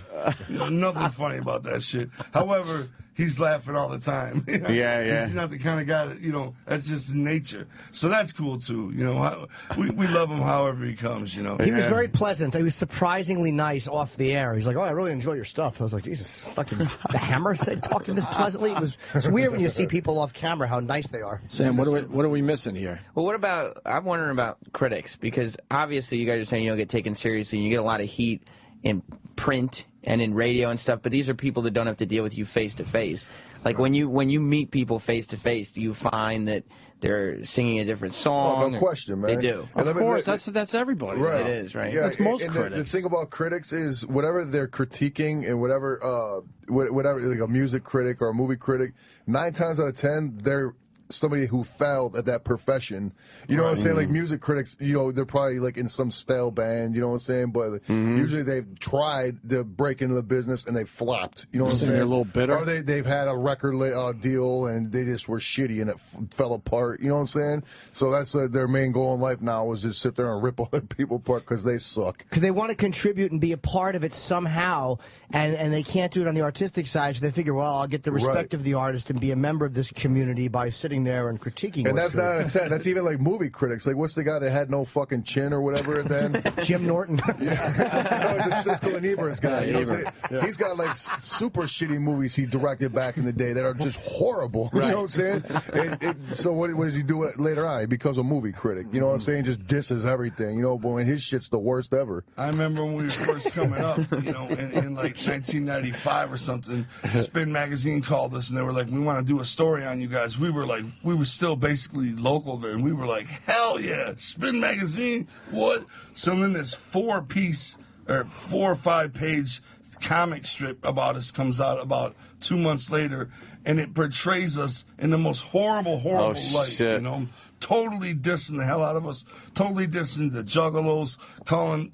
You know, nothing's funny about that shit. However, he's laughing all the time. You know? Yeah. He's not the kind of guy that, you know, that's just his nature. So that's cool, too. You know, we love him however he comes, you know. He was very pleasant. He was surprisingly nice off the air. He's like, oh, I really enjoy your stuff. I was like, Jesus, fucking the Hammer said talking this pleasantly. It's weird when you see people off camera how nice they are. Sam, what are we missing here? Well, what about, I'm wondering about critics, because obviously you guys are saying you don't get taken seriously and you get a lot of heat in print and in radio and stuff, but these are people that don't have to deal with you face to face. Like when you meet people face to face, do you find that they're singing a different song? Oh, no question, man. They do. Of course, that's everybody. Right. It is, right? Yeah, that's most and critics. The thing about critics is whatever they're critiquing and whatever, like a music critic or a movie critic, 9 times out of 10, they're somebody who failed at that profession. You know what I'm saying? Like music critics, you know, they're probably like in some stale band, you know what I'm saying? But usually they've tried to break into the business and they flopped. You know what I'm saying? They're a little bitter. Or they've had a record deal and they just were shitty and it fell apart. You know what I'm saying? So that's their main goal in life now is just sit there and rip other people apart because they suck. Because they want to contribute and be a part of it somehow, and they can't do it on the artistic side, so they figure, well, I'll get the respect of the artist and be a member of this community by sitting there and critiquing. And that's not an extent. That's even like movie critics. Like, what's the guy that had no fucking chin or whatever then? Jim Norton. No, the Siskel and Ebert guy. You know what I'm saying? He's got like super shitty movies he directed back in the day that are just horrible. You know what I'm saying? So what does he do later on? He becomes a movie critic. You know what I'm saying? Just disses everything. You know, but when his shit's the worst ever. I remember when we were first coming up, you know, in like 1995 or something, Spin Magazine called us and they were like, we want to do a story on you guys. We were still basically local then. We were like, hell yeah, Spin Magazine, what? So then this 4-piece or 4 or 5 page comic strip about us comes out about 2 months later, and it portrays us in the most horrible light, shit. you know? Totally dissing the hell out of us, totally dissing the Juggalos, calling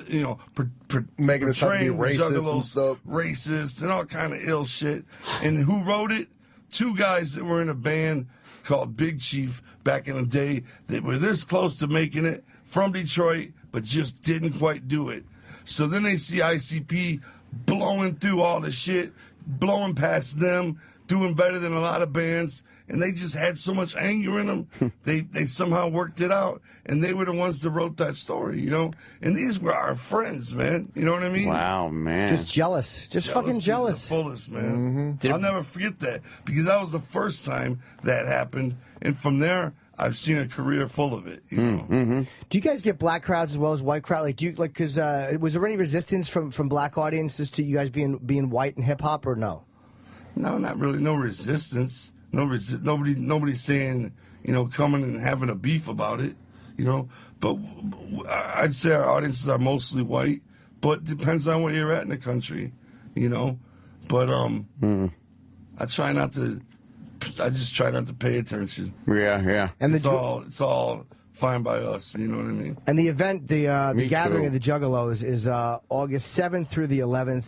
you know, Making us to be racist Juggalos and stuff. Racist and all kind of ill shit. And who wrote it? 2 guys that were in a band called Big Chief back in the day that were this close to making it, from Detroit, but just didn't quite do it. So then they see ICP blowing through all the shit, blowing past them, doing better than a lot of bands, and they just had so much anger in them, they somehow worked it out, and they were the ones that wrote that story, you know? And these were our friends, man. You know what I mean? Wow, man. Just jealous. Just fucking jealous. The fullest, man. I'll never forget that, because that was the first time that happened, and from there, I've seen a career full of it. You know? Do you guys get black crowds as well as white crowd? Like, do you like? Because was there any resistance from black audiences to you guys being white and hip hop, or no? No, not really. No resistance. Nobody's saying, you know, coming and having a beef about it. You know, but I'd say our audiences are mostly white, but it depends on where you're at in the country. You know, but I try not to. I just try not to pay attention. Yeah. And it's all fine by us. You know what I mean? And the event, the gathering too. of the Juggalos is August 7th through the 11th.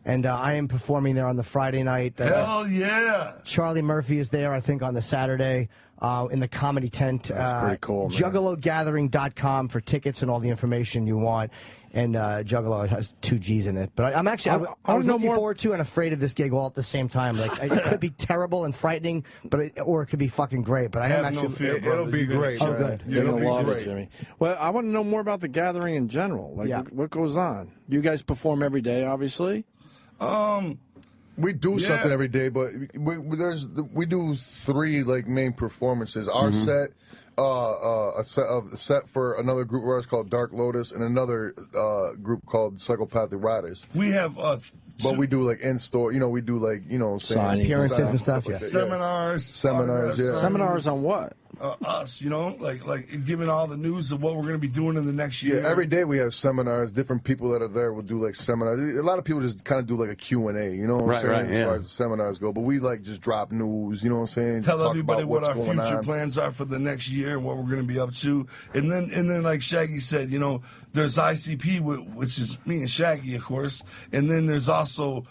And I am performing there on the Friday night. Hell yeah! Charlie Murphy is there, I think, on the Saturday in the comedy tent. That's pretty cool, man. JuggaloGathering.com for tickets and all the information you want. And Juggalo has 2 G's in it. But I'm actually, I was looking forward to and afraid of this gig all at the same time. Like, it could be terrible and frightening, or it could be fucking great. But I am actually. No fear, it'll be great. Oh, good. You're It'll gonna love be it, great. Jimmy. Well, I want to know more about the gathering in general. Like, what goes on? You guys perform every day, obviously. We do something every day, but we do 3 like main performances. Our set, a set for another group of ours called Dark Lotus, and another group called Psychopathic Riders. We have But we do like in store, you know, we do like, you know, Signings, appearances and stuff, like yeah. that, seminars. Seminars, yeah. Seminars on what? us, you know, like giving all the news of what we're going to be doing in the next year. Yeah, every day we have seminars. Different people that are there will do like seminars. A lot of people just kind of do like a Q&A, you know what I'm saying, as far as the seminars go. But we like just drop news, you know what I'm saying? Tell just everybody what our future plans are for the next year and what we're going to be up to. And then like Shaggy said, you know, there's ICP, which is me and Shaggy, of course. And then there's also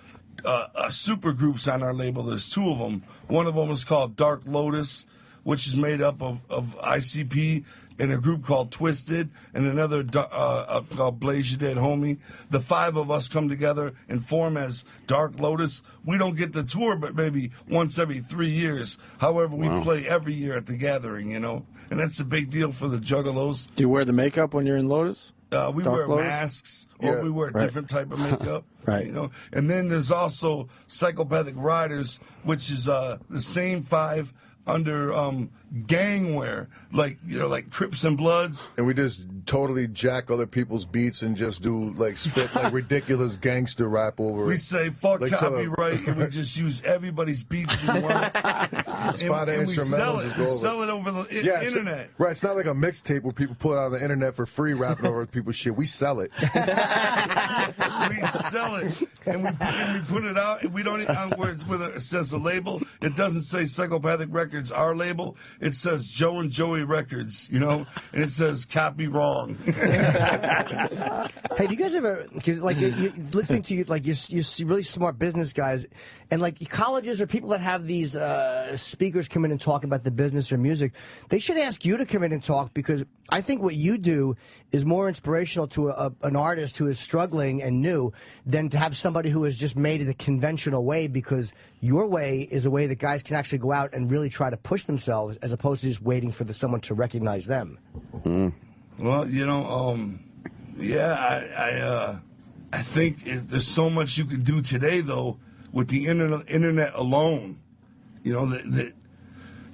super groups on our label. There's two of them. One of them is called Dark Lotus, which is made up of ICP and a group called Twisted, and another called Blaze Your Dead Homie. The five of us come together and form as Dark Lotus. We don't get the tour, but maybe once every 3 years. However, we play every year at the Gathering, you know, and that's a big deal for the Juggalos. Do you wear the makeup when you're in Lotus? We wear masks, or we wear a different type of makeup, you know. And then there's also Psychopathic Riders, which is the same five under gangwear, like, you know, like Crips and Bloods. And we just totally jack other people's beats and just do like spit like ridiculous gangster rap over it. We say fuck like copyright and we just use everybody's beats we want. and we sell it. We sell it over the internet. Right, it's not like a mixtape where people pull it out on the internet for free rapping over people's shit. We sell it. We sell it and we put it out, and we don't even, where it says a label, it doesn't say Psychopathic Records, our label. It says Joe and Joey Records, you know, and it says copy wrong. Hey, do you guys ever, cause like you listening to you, like you're really smart business guys, and like colleges or people that have these speakers come in and talk about the business or music, they should ask you to come in and talk, because I think what you do is more inspirational to an artist who is struggling and new than to have somebody who has just made it a conventional way, because your way is a way that guys can actually go out and really try to push themselves as opposed to just waiting for someone to recognize them. Well, you know, I think there's so much you can do today, though, with the internet alone, you know, that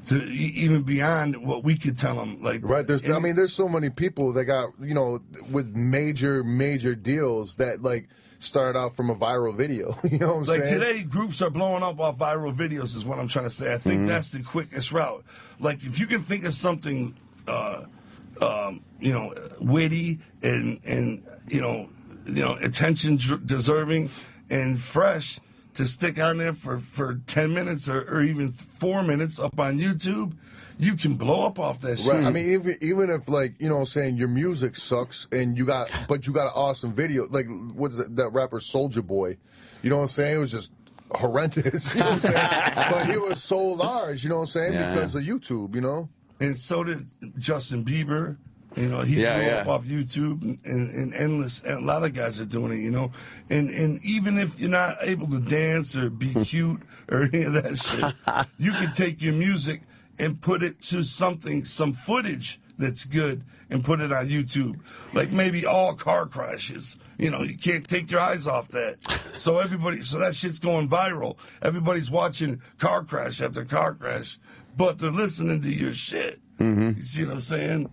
to even beyond what we could tell them. Like, right, I mean, there's so many people that got, you know, with major deals that, like, started out from a viral video. You know what I'm saying? Like today, groups are blowing up off viral videos is what I'm trying to say. I think that's the quickest route. Like, if you can think of something, you know, witty and you know, attention deserving and fresh to stick on there for 10 minutes or even 4 minutes up on YouTube, you can blow up off that shit. Right. I mean, even if, like, you know what I'm saying, your music sucks and you got an awesome video, like what's that rapper Soulja Boy, you know what I'm saying? It was just horrendous, you know what I'm saying? But he was so large, you know what I'm saying, because of YouTube, you know? And so did Justin Bieber. You know, he blew up off YouTube, and endless. And a lot of guys are doing it, you know. And even if you're not able to dance or be cute or any of that shit, you can take your music and put it to some footage that's good and put it on YouTube. Like maybe all car crashes. You know, you can't take your eyes off that. So that shit's going viral. Everybody's watching car crash after car crash, but they're listening to your shit. You see what I'm saying?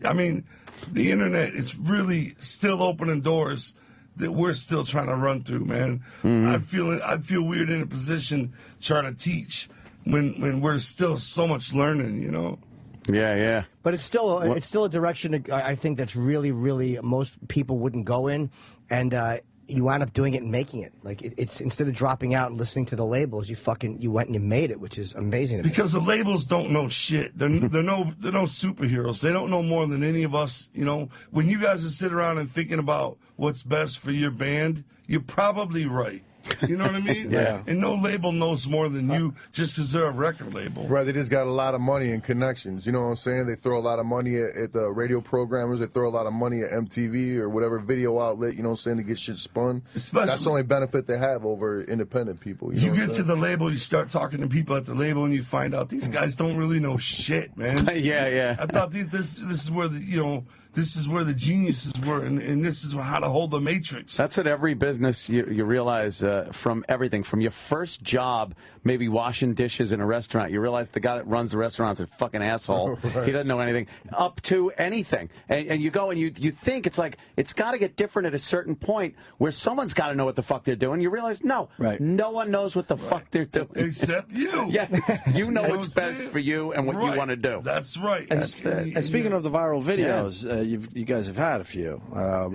I mean, the internet is really still opening doors that we're still trying to run through, man. I'd feel weird in a position trying to teach when we're still so much learning, you know. Yeah. But it's still a direction I think that's really most people wouldn't go in, and you wind up doing it and making it. Like it's instead of dropping out and listening to the labels, you went and you made it, which is amazing. Because the labels don't know shit. They're no superheroes. They don't know more than any of us. You know, when you guys are sitting around and thinking about what's best for your band, you're probably right. You know what I mean? Yeah. And no label knows more than you just because they're a record label. Right, they just got a lot of money and connections. You know what I'm saying? They throw a lot of money at the radio programmers. They throw a lot of money at MTV or whatever video outlet, you know what I'm saying, to get shit spun. That's the only benefit they have over independent people. You get to the label, you start talking to people at the label, and you find out these guys don't really know shit, man. Yeah. I thought this is where this is where the geniuses were, and this is how to hold the matrix. That's what every business you realize from everything, from your first job, maybe washing dishes in a restaurant. You realize the guy that runs the restaurant is a fucking asshole. Right. He doesn't know anything. Up to anything. And you go and you think it's like, it's got to get different at a certain point where someone's got to know what the fuck they're doing. You realize, no, no one knows what the fuck they're doing. Except you. Yes, you know what's best for you and what you want to do. That's right. And speaking of the viral videos, you guys have had a few.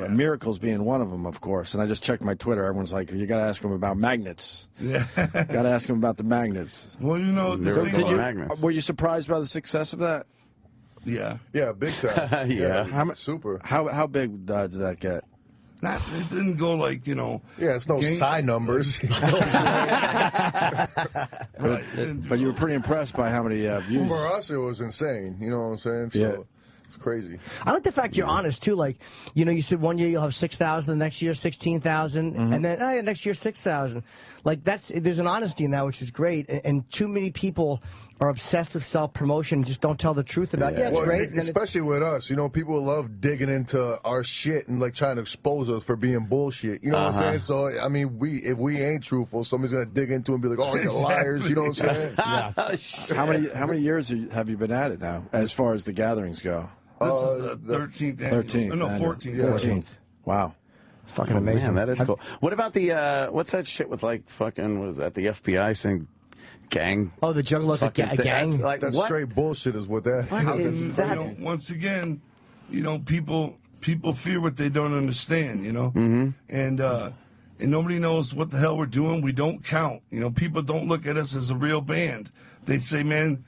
Miracles being one of them, of course. And I just checked my Twitter. Everyone's like, you got to ask them about magnets. Yeah. Got to ask them about the magnets. Well, you know, magnets. Were you surprised by the success of that? Yeah. Yeah, big time. Super. How big did that get? It didn't go like, you know. Yeah, it's no side numbers. But you were pretty impressed by how many views. For us, it was insane. You know what I'm saying? So, yeah. It's crazy. I like the fact you're honest too. Like, you know, you said one year you'll have 6,000, the next year 16,000, and then next year 6,000. Like there's an honesty in that, which is great. And too many people are obsessed with self-promotion and just don't tell the truth about it. Yeah, it's great. Especially with us, you know, people love digging into our shit and like trying to expose us for being bullshit. You know what I'm saying? So I mean, if we ain't truthful, somebody's gonna dig into it and be like, "Oh, you're liars." You know what I'm saying? How many years have you been at it now, as far as the gatherings go? This is the 13th. 13th. No, 14th. 14th. Wow. Fucking amazing. Man, that is cool. What about the, what's that shit with like fucking, was that the FBI saying gang? Oh, the Juggalos gang? That's straight bullshit is what that is. You know, once again, you know, people fear what they don't understand, you know? And nobody knows what the hell we're doing. We don't count. You know, people don't look at us as a real band. They say, man,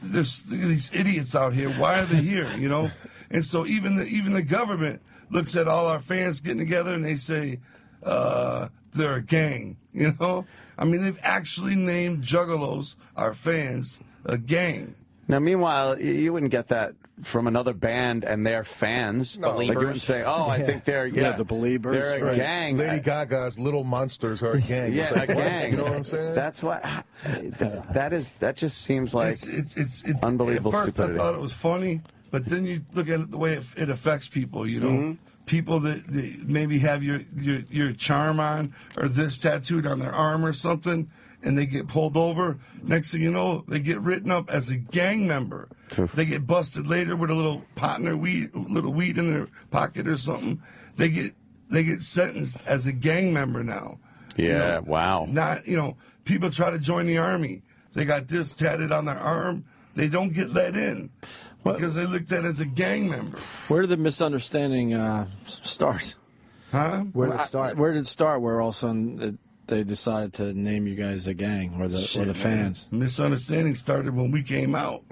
there's these idiots out here. Why are they here? You know, and so even the government looks at all our fans getting together and they say they're a gang. You know, I mean they've actually named Juggalos, our fans, a gang. Now, meanwhile, you wouldn't get that from another band and their fans. No. Like you wouldn't say, "Oh, I think they're the Believers. They're a gang." Lady Gaga's Little Monsters are a gang. Yeah, a gang. You know what I'm saying? That's why. That just seems like it's unbelievable at first stupidity. I thought it was funny, but then you look at it the way it affects people. You know, people that maybe have your charm on or this tattooed on their arm or something, and they get pulled over. Next thing you know, they get written up as a gang member. They get busted later with a little pot in their weed, little weed in their pocket or something. They get sentenced as a gang member now. Yeah, you know, wow. Not, you know, people try to join the army. They got this tatted on their arm. They don't get let in because they looked at as a gang member. Where did the misunderstanding start? Huh? Where did it start? Where did it start? Where all of a sudden they decided to name you guys a gang, or the fans? Misunderstanding started when we came out.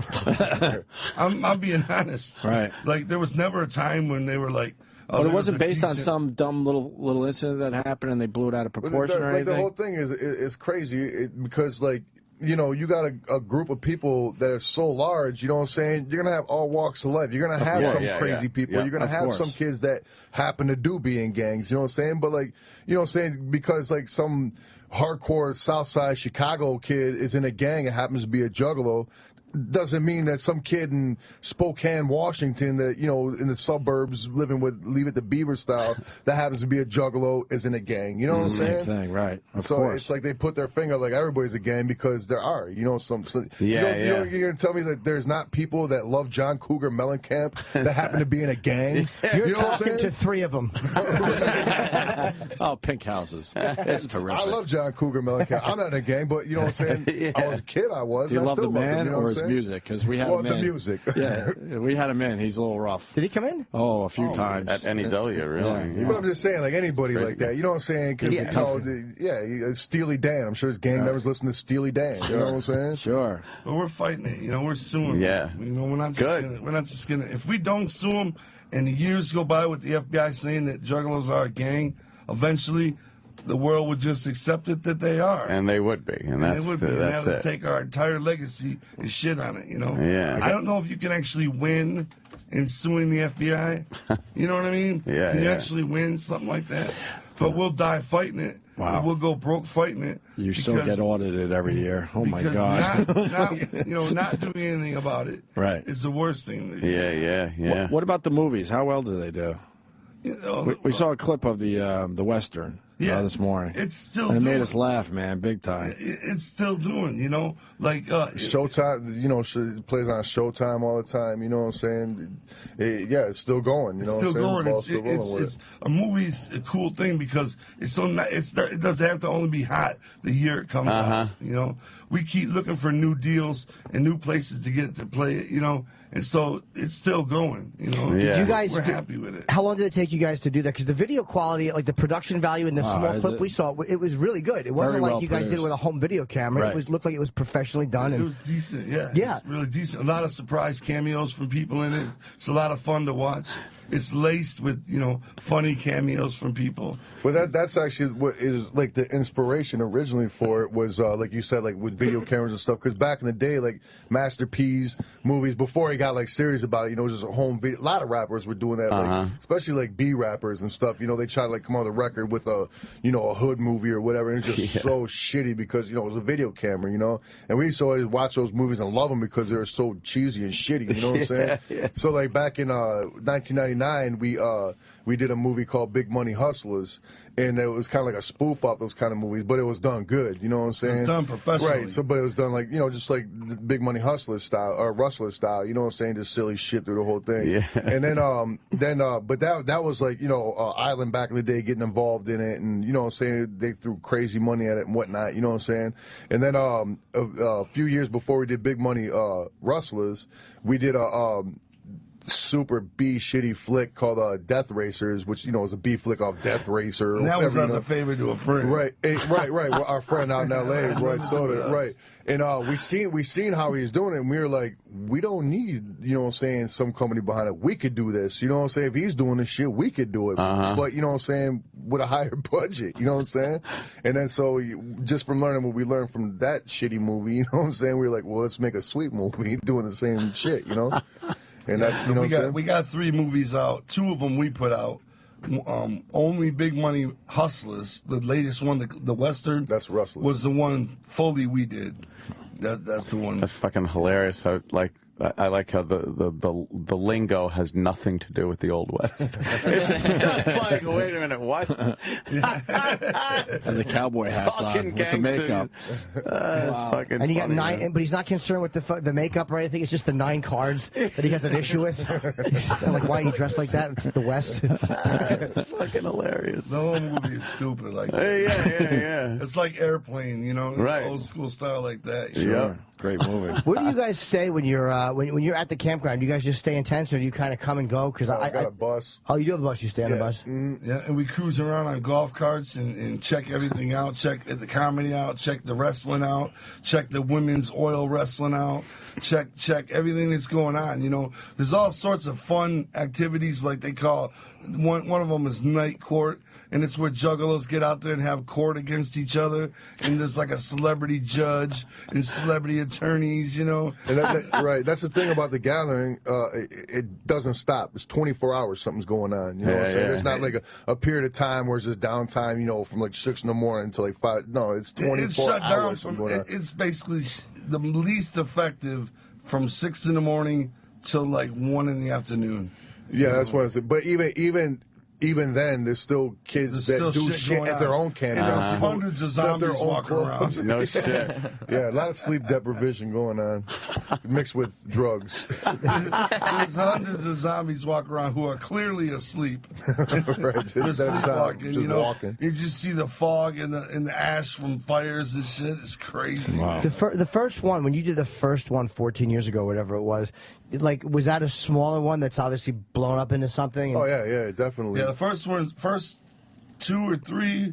I'm being honest. Right. Like there was never a time when they were like. Oh, but it wasn't based on some dumb little incident that happened and they blew it out of proportion or anything. The whole thing is crazy because like. You know, you got a group of people that are so large, you know what I'm saying? You're going to have all walks of life. You're going to have some crazy people. You're going to have some kids that happen to be in gangs, you know what I'm saying? But, like, you know what I'm saying? Because, like, some hardcore Southside Chicago kid is in a gang and happens to be a Juggalo, doesn't mean that some kid in Spokane, Washington, that, you know, in the suburbs living with Leave It to Beaver style, that happens to be a Juggalo is in a gang. You know what I'm saying? Same thing, right. Of so course. It's like they put their finger like everybody's a gang because there are, you know, you're going to tell me that there's not people that love John Cougar Mellencamp that happen to be in a gang? You're you know talking to three of them. Oh, pink houses. It's terrific. I love John Cougar Mellencamp. I'm not in a gang, but you know what I'm saying? I was a kid, I was. Do you love the man you know or his music? Because we had him in. The music. Yeah, we had him in. He's a little rough. Did he come in? Oh, a few times. At NEW, really. Yeah. But I'm just saying, like anybody like that, you know what I'm saying? Cause, Steely Dan. I'm sure his gang members listen to Steely Dan. You know what I'm saying? Sure. But we're fighting it. You know, we're suing. Yeah. You know, we're not just gonna. If we don't sue them, and the years go by with the FBI saying that Juggalos are a gang, eventually the world would just accept it that they are. And they would be. And that's it. Take our entire legacy and shit on it, you know? Yeah. I don't know if you can actually win in suing the FBI. You know what I mean? Yeah. Can you actually win something like that? But we'll die fighting it. Wow. We'll go broke fighting it. You still get audited every year. Oh, my God. Not doing anything about it is the worst thing to do. Yeah. What about the movies? How well do they do? You know, We saw a clip of the Western. this morning. It's still and it doing. made us laugh, man, big time. It's still doing, you know, like Showtime. You know, it plays on Showtime all the time. You know what I'm saying? It's still going. You know, it's still going. It's a movie's a cool thing because it's so not, it doesn't have to only be hot the year it comes out. You know, we keep looking for new deals and new places to get to play it. You know. And so it's still going, you know. Did you guys? We're happy with it. How long did it take you guys to do that? Because the video quality, like the production value in the small clip we saw, it was really good. It wasn't like you guys did it with a home video camera. It looked like it was professionally done. It was decent, yeah. Yeah. It's really decent. A lot of surprise cameos from people in it. It's a lot of fun to watch. It's laced with, you know, funny cameos from people. Well, that's actually what is like the inspiration originally for it was like you said, like with video cameras and stuff. Because back in the day, like Master P's movies, before he got like serious about it, you know, it was just a home video. A lot of rappers were doing that, like, especially like B rappers and stuff. You know, they try to like come on the record with a, you know, a hood movie or whatever. And it's just so shitty because, you know, it was a video camera, you know. And we used to always watch those movies and love them because they were so cheesy and shitty. You know what I'm saying? So like back in 1999. We did a movie called Big Money Hustlers, and it was kind of like a spoof off those kind of movies, but it was done good. You know what I'm saying? It was done professionally, right? So, but it was done like, you know, just like the Big Money Hustler style or Rustler style. You know what I'm saying? Just silly shit through the whole thing. Yeah. And but that was like, you know, Island back in the day getting involved in it, and you know what I'm saying? They threw crazy money at it and whatnot. You know what I'm saying? And then a few years before we did Big Money Rustlers, we did a super B shitty flick called Death Racers, which, you know, is a B flick off Death Racer. And that was as a favor to a friend. Right. Well, our friend out in L.A., right, soda, right. And we seen how he's doing it, and we were like, we don't need, you know what I'm saying, some company behind it. We could do this. You know what I'm saying? If he's doing this shit, we could do it. But, you know what I'm saying, with a higher budget, you know what I'm saying? And then so just from learning what we learned from that shitty movie, you know what I'm saying, we were like, well, let's make a sweet movie doing the same shit, you know? And that's, you know, we got 3 movies out. 2 of them we put out. Only Big Money Hustlers, the latest one, the Western. That's Rustlers. Was the one fully we did. That's the one. That's fucking hilarious. I like how the lingo has nothing to do with the Old West. It's just like, wait a minute, what? And the cowboy hats on with the makeup. Wow. And you got 9, but he's not concerned with the makeup, right? I think it's just the 9 cards that he has an issue with. Like, why are you dressed like that? It's the West. It's fucking hilarious. The whole movie is stupid like that. Yeah. It's like Airplane, you know, old school style like that. Sure. Yeah. Great movie. Where do you guys stay when you're when you're at the campground? Do you guys just stay in tents, or do you kind of come and go? Because I got a bus. Oh, you do have a bus. You stay on the bus. Yeah, and we cruise around on golf carts and check everything out. Check the comedy out. Check the wrestling out. Check the women's oil wrestling out. Check everything that's going on. You know, there's all sorts of fun activities, like they call one of them is night court. And it's where Juggalos get out there and have court against each other. And there's like a celebrity judge and celebrity attorneys, you know. And right. That's the thing about the gathering. It doesn't stop. It's 24 hours something's going on. You know what I'm saying? There's not like a period of time where it's just downtime, you know, from like 6 in the morning until like 5. No, it's 24 it's shut hours. Down it's basically the least effective from 6 in the morning till like 1 in the afternoon. Yeah, that's what I said. But even then, there's still kids that do shit at their own campgrounds. Hundreds of zombies walking around. No shit. Yeah, a lot of sleep deprivation going on, mixed with drugs. There's hundreds of zombies walking around who are clearly asleep. Right, They're sleepwalking. just You know, walking. you just see the fog and the ash from fires and shit. It's crazy. Wow. The first one, when you did the first one 14 years ago, whatever it was that a smaller one that's obviously blown up into something? Oh yeah, definitely. Yeah, the first 2 or 3,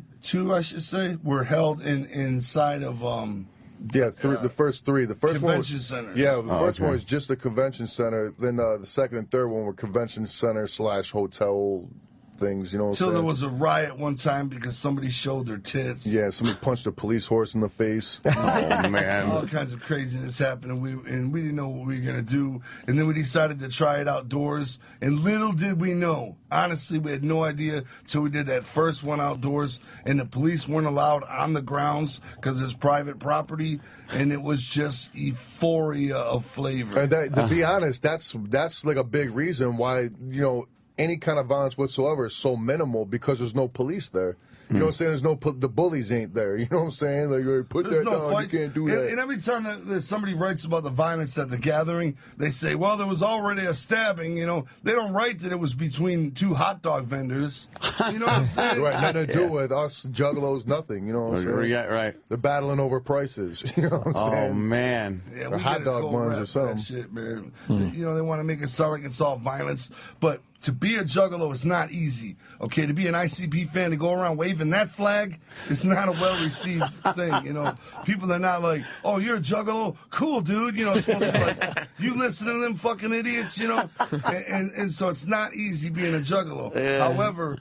I should say, were held inside of the first 3. The first convention one was, centers. Yeah, the first one was just a convention center. Then the second and third one were convention center / hotel things. You know what I'm saying? Until there was a riot one time because somebody showed their tits. Yeah, somebody punched a police horse in the face. Oh man! All kinds of craziness happened, and we didn't know what we were gonna do. And then we decided to try it outdoors. And little did we know, honestly, we had no idea till we did that first one outdoors. And the police weren't allowed on the grounds because it's private property. And it was just euphoria of flavor. And to be honest, that's like a big reason why, you know, any kind of violence whatsoever is so minimal, because there's no police there. You know what I'm saying? There's no the bullies ain't there. You know what I'm saying? Like, put There's that no down. fights. You can't do that. And every time that somebody writes about the violence at the gathering, they say, well, there was already a stabbing. You know, they don't write that it was between two hot dog vendors. You know what I'm saying? Right, nothing to do with us Juggalos, nothing. You know what I'm saying? Yeah, right. They're battling over prices. You know what I'm saying? Oh, man. Yeah, or hot dog buns or something. That shit, man. You know, they want to make it sound like it's all violence, but to be a Juggalo is not easy. Okay, to be an ICP fan, to go around waving that flag, it's not a well-received thing. You know, people are not like, "Oh, you're a Juggalo, cool, dude." You know, it's supposed to be like, "You listen to them fucking idiots," you know, and so it's not easy being a Juggalo. Yeah. However,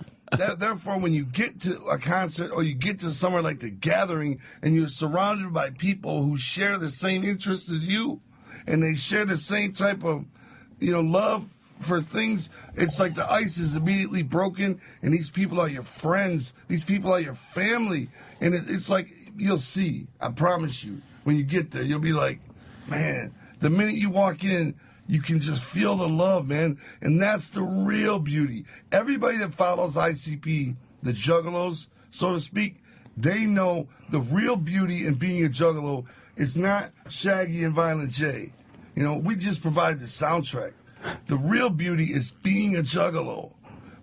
therefore, when you get to a concert or you get to somewhere like the gathering and you're surrounded by people who share the same interests as you, and they share the same type of, you know, love for things, it's like the ice is immediately broken, and these people are your friends. These people are your family, and it's like, you'll see, I promise you, when you get there, you'll be like, man, the minute you walk in, you can just feel the love, man, and that's the real beauty. Everybody that follows ICP, the Juggalos, so to speak, they know the real beauty in being a Juggalo is not Shaggy and Violent J. You know, we just provide the soundtrack. The real beauty is being a Juggalo.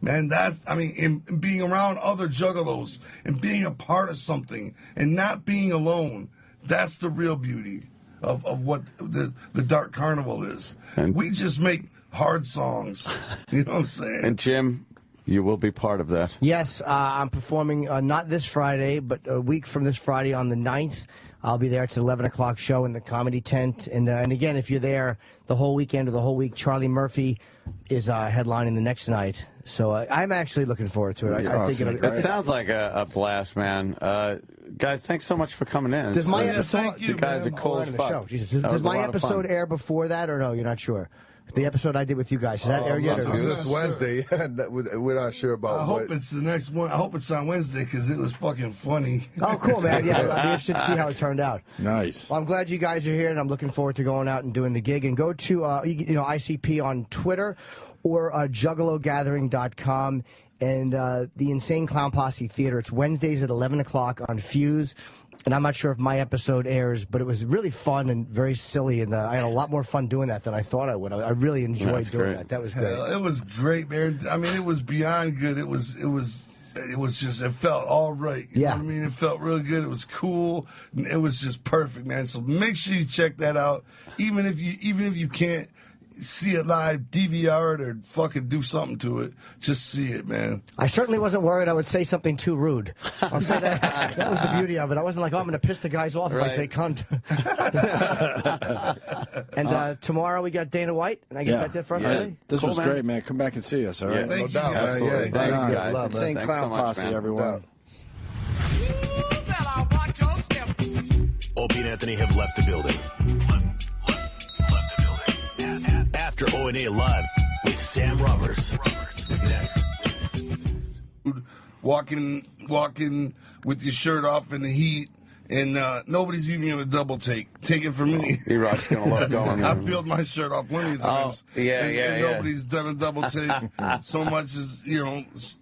Man, that's, I mean, in being around other Juggalos and being a part of something and not being alone. That's the real beauty of what the Dark Carnival is. And we just make hard songs. You know what I'm saying? And Jim, you will be part of that. Yes, I'm performing not this Friday, but a week from this Friday on the 9th. I'll be there. It's an 11 o'clock show in the Comedy Tent. And again, if you're there the whole weekend or the whole week, Charlie Murphy is headlining the next night. So I'm actually looking forward to it. I think that sounds like a blast, man. Guys, thanks so much for coming in. Does my episode, you guys are cool as fuck. Does my episode air before that, or no? You're not sure? The episode I did with you guys, does that air yet? This Wednesday. We're not sure about. I hope it's the next one. I hope it's on Wednesday because it was fucking funny. Oh, cool, man. Yeah, I'll be interested to see how it turned out. Nice. Well, I'm glad you guys are here, and I'm looking forward to going out and doing the gig. And go to ICP on Twitter or juggalogathering.com. And the Insane Clown Posse Theater. It's Wednesdays at 11 o'clock on Fuse. And I'm not sure if my episode airs, but it was really fun and very silly, and I had a lot more fun doing that than I thought I would. I really enjoyed doing that. That was great. It was great, man. I mean, it was beyond good. It was just, it felt all right. You know what I mean? It felt real good. It was cool. It was just perfect, man. So make sure you check that out. Even if you can't see it live, DVR it, or fucking do something to it. Just see it, man. I certainly wasn't worried I would say something too rude. I'll say that. That was the beauty of it. I wasn't like, oh, I'm going to piss the guys off if I say cunt. And tomorrow we got Dana White, and I guess that's it for us today. This was great, man. Come back and see us, all right? Thank you, guys. Absolutely. Thanks, guys. Insane Clown Posse, everyone. Opie and Anthony have left the building. After O&A Live with Sam Roberts. It's next. Walking with your shirt off in the heat, and nobody's even going to double take. Take it from me. Erock's going to love going. I've peeled my shirt off plenty of times. And nobody's done a double take so much as,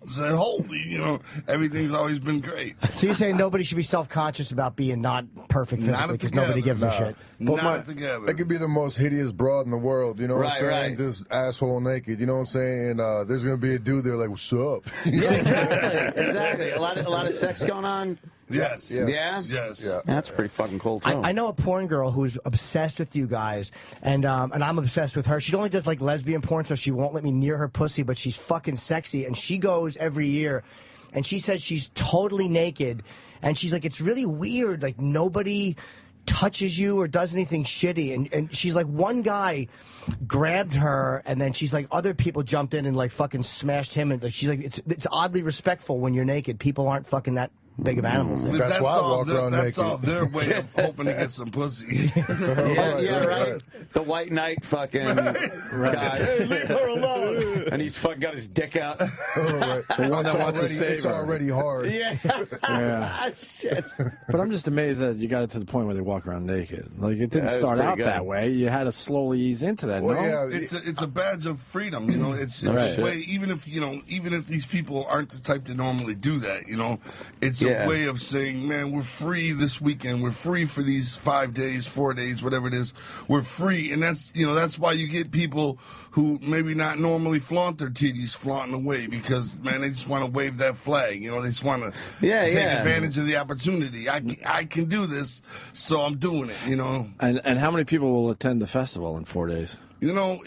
said, holy, everything's always been great. So you're saying nobody should be self-conscious about being not perfect physically because nobody gives a shit? Not together. It could be the most hideous broad in the world, you know what I'm saying? Right. Just asshole naked, you know what I'm saying? And there's going to be a dude there like, what's up? Yeah, exactly. A lot of sex going on. Yes. Yeah? Yes. That's pretty fucking cool, too. I know a porn girl who's obsessed with you guys, and I'm obsessed with her. She only does like lesbian porn, so she won't let me near her pussy, but she's fucking sexy, and she goes every year, and she says she's totally naked, and she's like, it's really weird, like nobody touches you or does anything shitty, and she's like, one guy grabbed her, and then she's like, other people jumped in and like fucking smashed him, and like, she's like, it's oddly respectful when you're naked. People aren't fucking that big of animals. That's why I walk around naked. That's all their way of hoping to get some pussy. Right. The White Knight fucking guy. Hey, leave her alone. and he's fucking got his dick out. Right. The one that wants to save It's her. already hard. Yeah. Yeah. Shit. But I'm just amazed that you got it to the point where they walk around naked. Like, it didn't That was start pretty out good. that way. You had to slowly ease into that, Well, no? yeah, It's a badge of freedom, you know. It's Right. a way, even if these people aren't the type to normally do that, you know, it's a way of saying, man, we're free this weekend. We're free for these 5 days, 4 days, whatever it is. We're free, and that's why you get people who maybe not normally flaunt their titties flaunting away because, man, they just want to wave that flag. You know, they just want to take advantage of the opportunity. I can do this, so I'm doing it, you know. And how many people will attend the festival in 4 days? You know,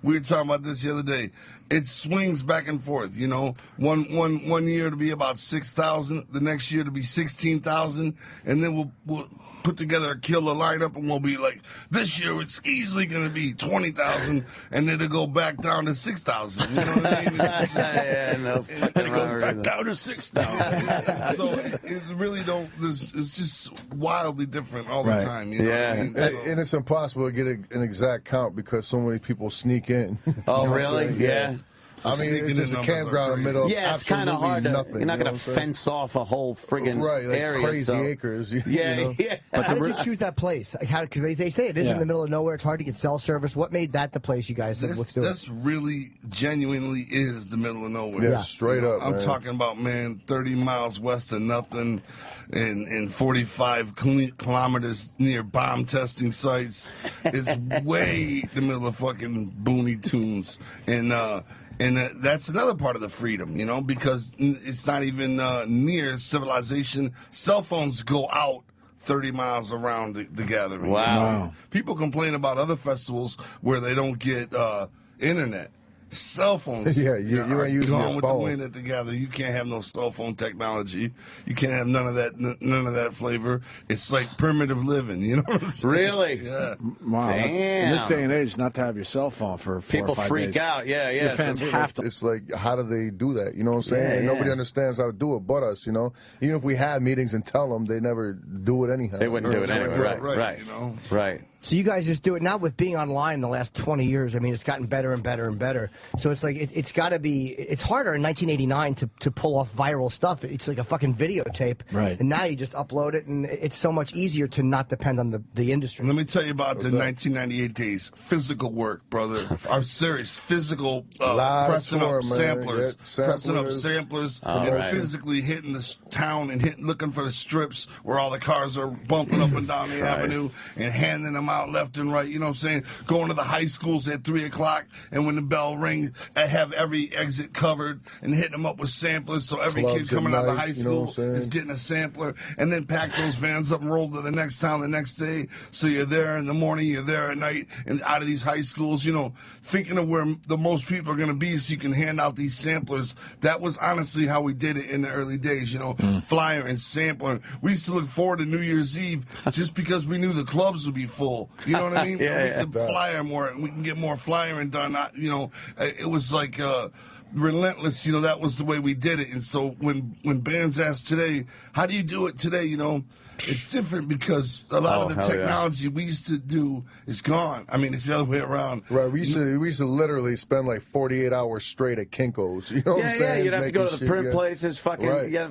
we were talking about this the other day. It swings back and forth, you know. One year to be about 6,000, the next year to be 16,000, and then we'll put together a killer lineup, and we'll be like, this year it's easily going to be 20,000, and then it'll go back down to 6,000. You know what I mean? Yeah, no fucking It goes back down to 6,000. So it really don't. It's just wildly different all the Right. time. You know what I mean? And it's impossible to get an exact count because so many people sneak in. Oh, You know what I'm really? saying? Yeah. I mean, Sneaking it's just in a numbers campground are in the middle of Yeah, it's kind of absolutely hard to. nothing, You're not you know going to what I'm saying? fence off a whole friggin' Right, like area. crazy so. acres. You Yeah, know? yeah. How did you choose that place? Because they say it is in the middle of nowhere. It's hard to get cell service. What made that the place you guys said, let's do it? This really genuinely is the middle of nowhere. Yeah, straight up, I'm man. talking about, man, 30 miles west of nothing and 45 kilometers near bomb testing sites. It's way the middle of fucking Booney Tunes. And that's another part of the freedom, you know, because it's not even near civilization. Cell phones go out 30 miles around the gathering. Wow. People complain about other festivals where they don't get internet. Cell phones. Yeah, you are ain't using gone your with phone. the wind at the gathering. You can't have no cell phone technology. You can't have none of that flavor. It's like primitive living. You know what I'm saying? Really? Yeah. Wow. That's, in this Damn. day and age, not to have your cell phone for 4 People or 5 freak days. out. Yeah, yeah. Your fans Some have to. It's like, how do they do that? You know what I'm saying? Yeah, And nobody yeah. understands how to do it but us, you know? Even if we had meetings and tell them, they never do it anyhow. They wouldn't do it anyway. Right. You know? Right. So you guys just do it now with being online the last 20 years. I mean, it's gotten better and better and better. So it's like it's got to be. It's harder in 1989 to pull off viral stuff. It's like a fucking videotape. Right. And now you just upload it, and it's so much easier to not depend on the industry. Let me tell you about the 1998 days. Physical work, brother. I'm serious. Physical Live pressing tour, up man. samplers, Yeah, pressing up samplers. samplers, All and right. physically hitting the town and looking for the strips where all the cars are bumping up and down the Christ. avenue and handing them out left and right. You know what I'm saying? Going to the high schools at 3 o'clock, and when the bell rings, I have every exit covered and hitting them up with samplers. So every Clubs kid coming at out of night, high you know what I'm school saying? is getting a sampler, and then pack those vans up and roll to the next town the next day. So you're there in the morning, you're there at night, and out of these high schools, you know, thinking of where the most people are going to be so you can hand out these samplers. That was honestly how we did it in the early days, you know, flyer and sampler. We used to look forward to New Year's Eve just because we knew the clubs would be full. You know what I mean? Yeah, And we could flyer more, and we can get more flyering done. You know, it was like relentless. You know, that was the way we did it. And so when bands ask today, how do you do it today? You know, it's different because a lot of the hell yeah. technology we used to do is gone. I mean, it's the other way around. Right, we used to literally spend like 48 hours straight at Kinko's. You know what I'm Yeah, saying? you'd have to go to the Making print shit, places, fucking, Right. yeah,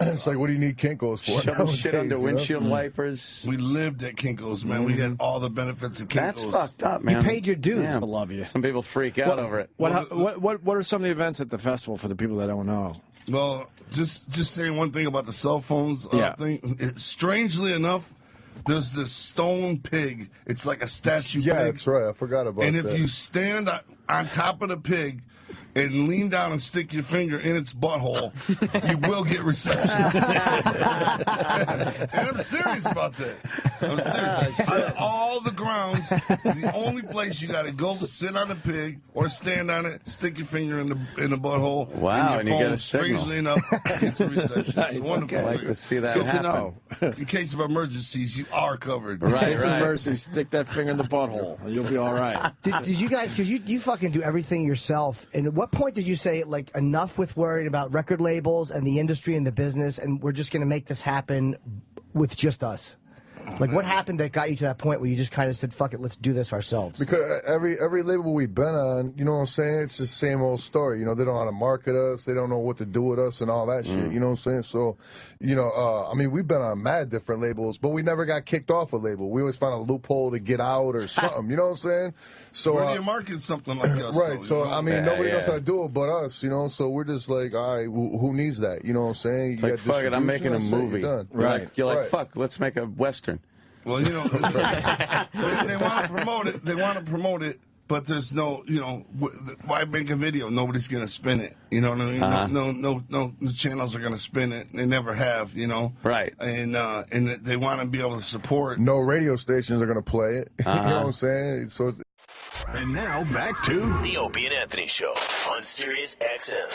It's like, what do you need Kinko's for? shovel nowadays, shit under you know? windshield wipers. We lived at Kinko's, man. We had all the benefits of Kinko's. That's fucked up, man. You paid your dues. Yeah. I love you. Some people freak out over it. What are some of the events at the festival for the people that don't know? Well, just saying one thing about the cell phones Yeah. thing. Strangely enough, there's this stone pig. It's like a statue Yeah, pig. that's right. I forgot about And that. if you stand on top of the pig and lean down and stick your finger in its butthole, you will get reception. And I'm serious about that. I'm serious. Out of all the grounds, the only place you got to go to sit on a pig or stand on it, stick your finger in the butthole. Wow, and and your you get phone, a signal. strangely enough, gets a reception. It's wonderful. I'd like to see that Good to happen. know. In case of emergencies, you are covered. Right, It's a right. mercy. Stick that finger in the butthole. And you'll be all right. Did you guys, because you fucking do everything yourself, and at what point did you say, like, enough with worrying about record labels and the industry and the business, and we're just going to make this happen with just us? Like, what happened that got you to that point where you just kind of said, fuck it, let's do this ourselves? Because every label we've been on, you know what I'm saying? It's the same old story. You know, they don't know how to market us. They don't know what to do with us and all that shit. You know what I'm saying? So, you know, I mean, we've been on mad different labels, but we never got kicked off a label. We always found a loophole to get out or something. You know what I'm saying? So where do you market something like us? Right. Though, So, I mean, nobody knows yeah. how to do it but us, you know? So we're just like, all right, who needs that? You know what I'm saying? It's like, fuck it, I'm making a movie. Right. You're like, fuck, let's make a Western. Well, you know, they want to promote it. They want to promote it, but there's no, you know, why make a video? Nobody's gonna spin it. You know what I mean? No, the channels are gonna spin it. They never have. You know. Right. And they want to be able to support. No radio stations are gonna play it. You know what I'm saying? So. And now back to the Opie and Anthony Show on Sirius XM.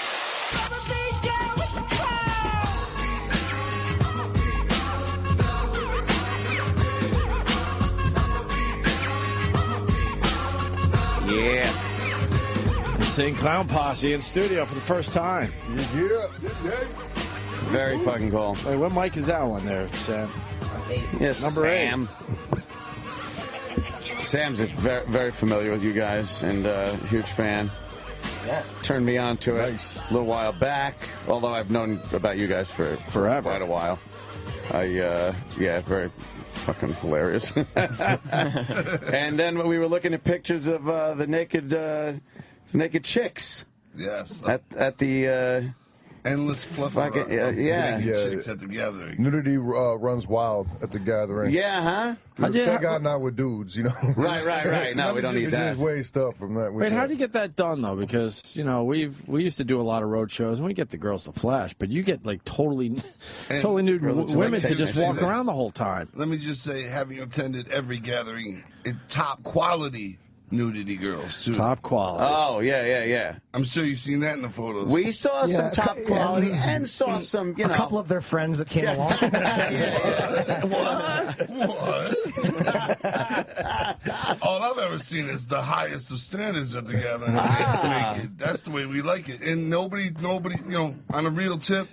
Yeah. Insane Clown Posse in studio for the first time. Yeah. Very fucking cool. Wait, what mic is that one there, Sam? Yes, Number Sam. Sam's very, very familiar with you guys and a huge fan. Yeah. Turned me on to it a little while back, although I've known about you guys for Forever. quite a while. Yeah, very fucking hilarious. And then when we were looking at pictures of the naked chicks. Yes. At the endless fluff fucking, Yeah. chicks at the gathering. Nudity runs wild at the gathering. Yeah, huh? Thank God not with dudes, you know. Right. No, we don't need that. It's just way stuff from that. Wait, how do you get that done though? Because you know we used to do a lot of road shows and we get the girls to flash, but you get like totally nude women to just walk around the whole time. Let me just say, having attended every gathering, top quality nudity girls too. Top quality. Oh, yeah. I'm sure you've seen that in the photos. We saw some top quality and saw some, you know. A couple of their friends that came along. What? All I've ever seen is the highest of standards at the gathering. Naked. That's the way we like it. And nobody, you know, on a real tip,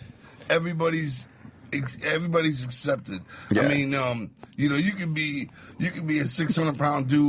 everybody's accepted. Yeah. I mean, you know, you could be a 600-pound dude.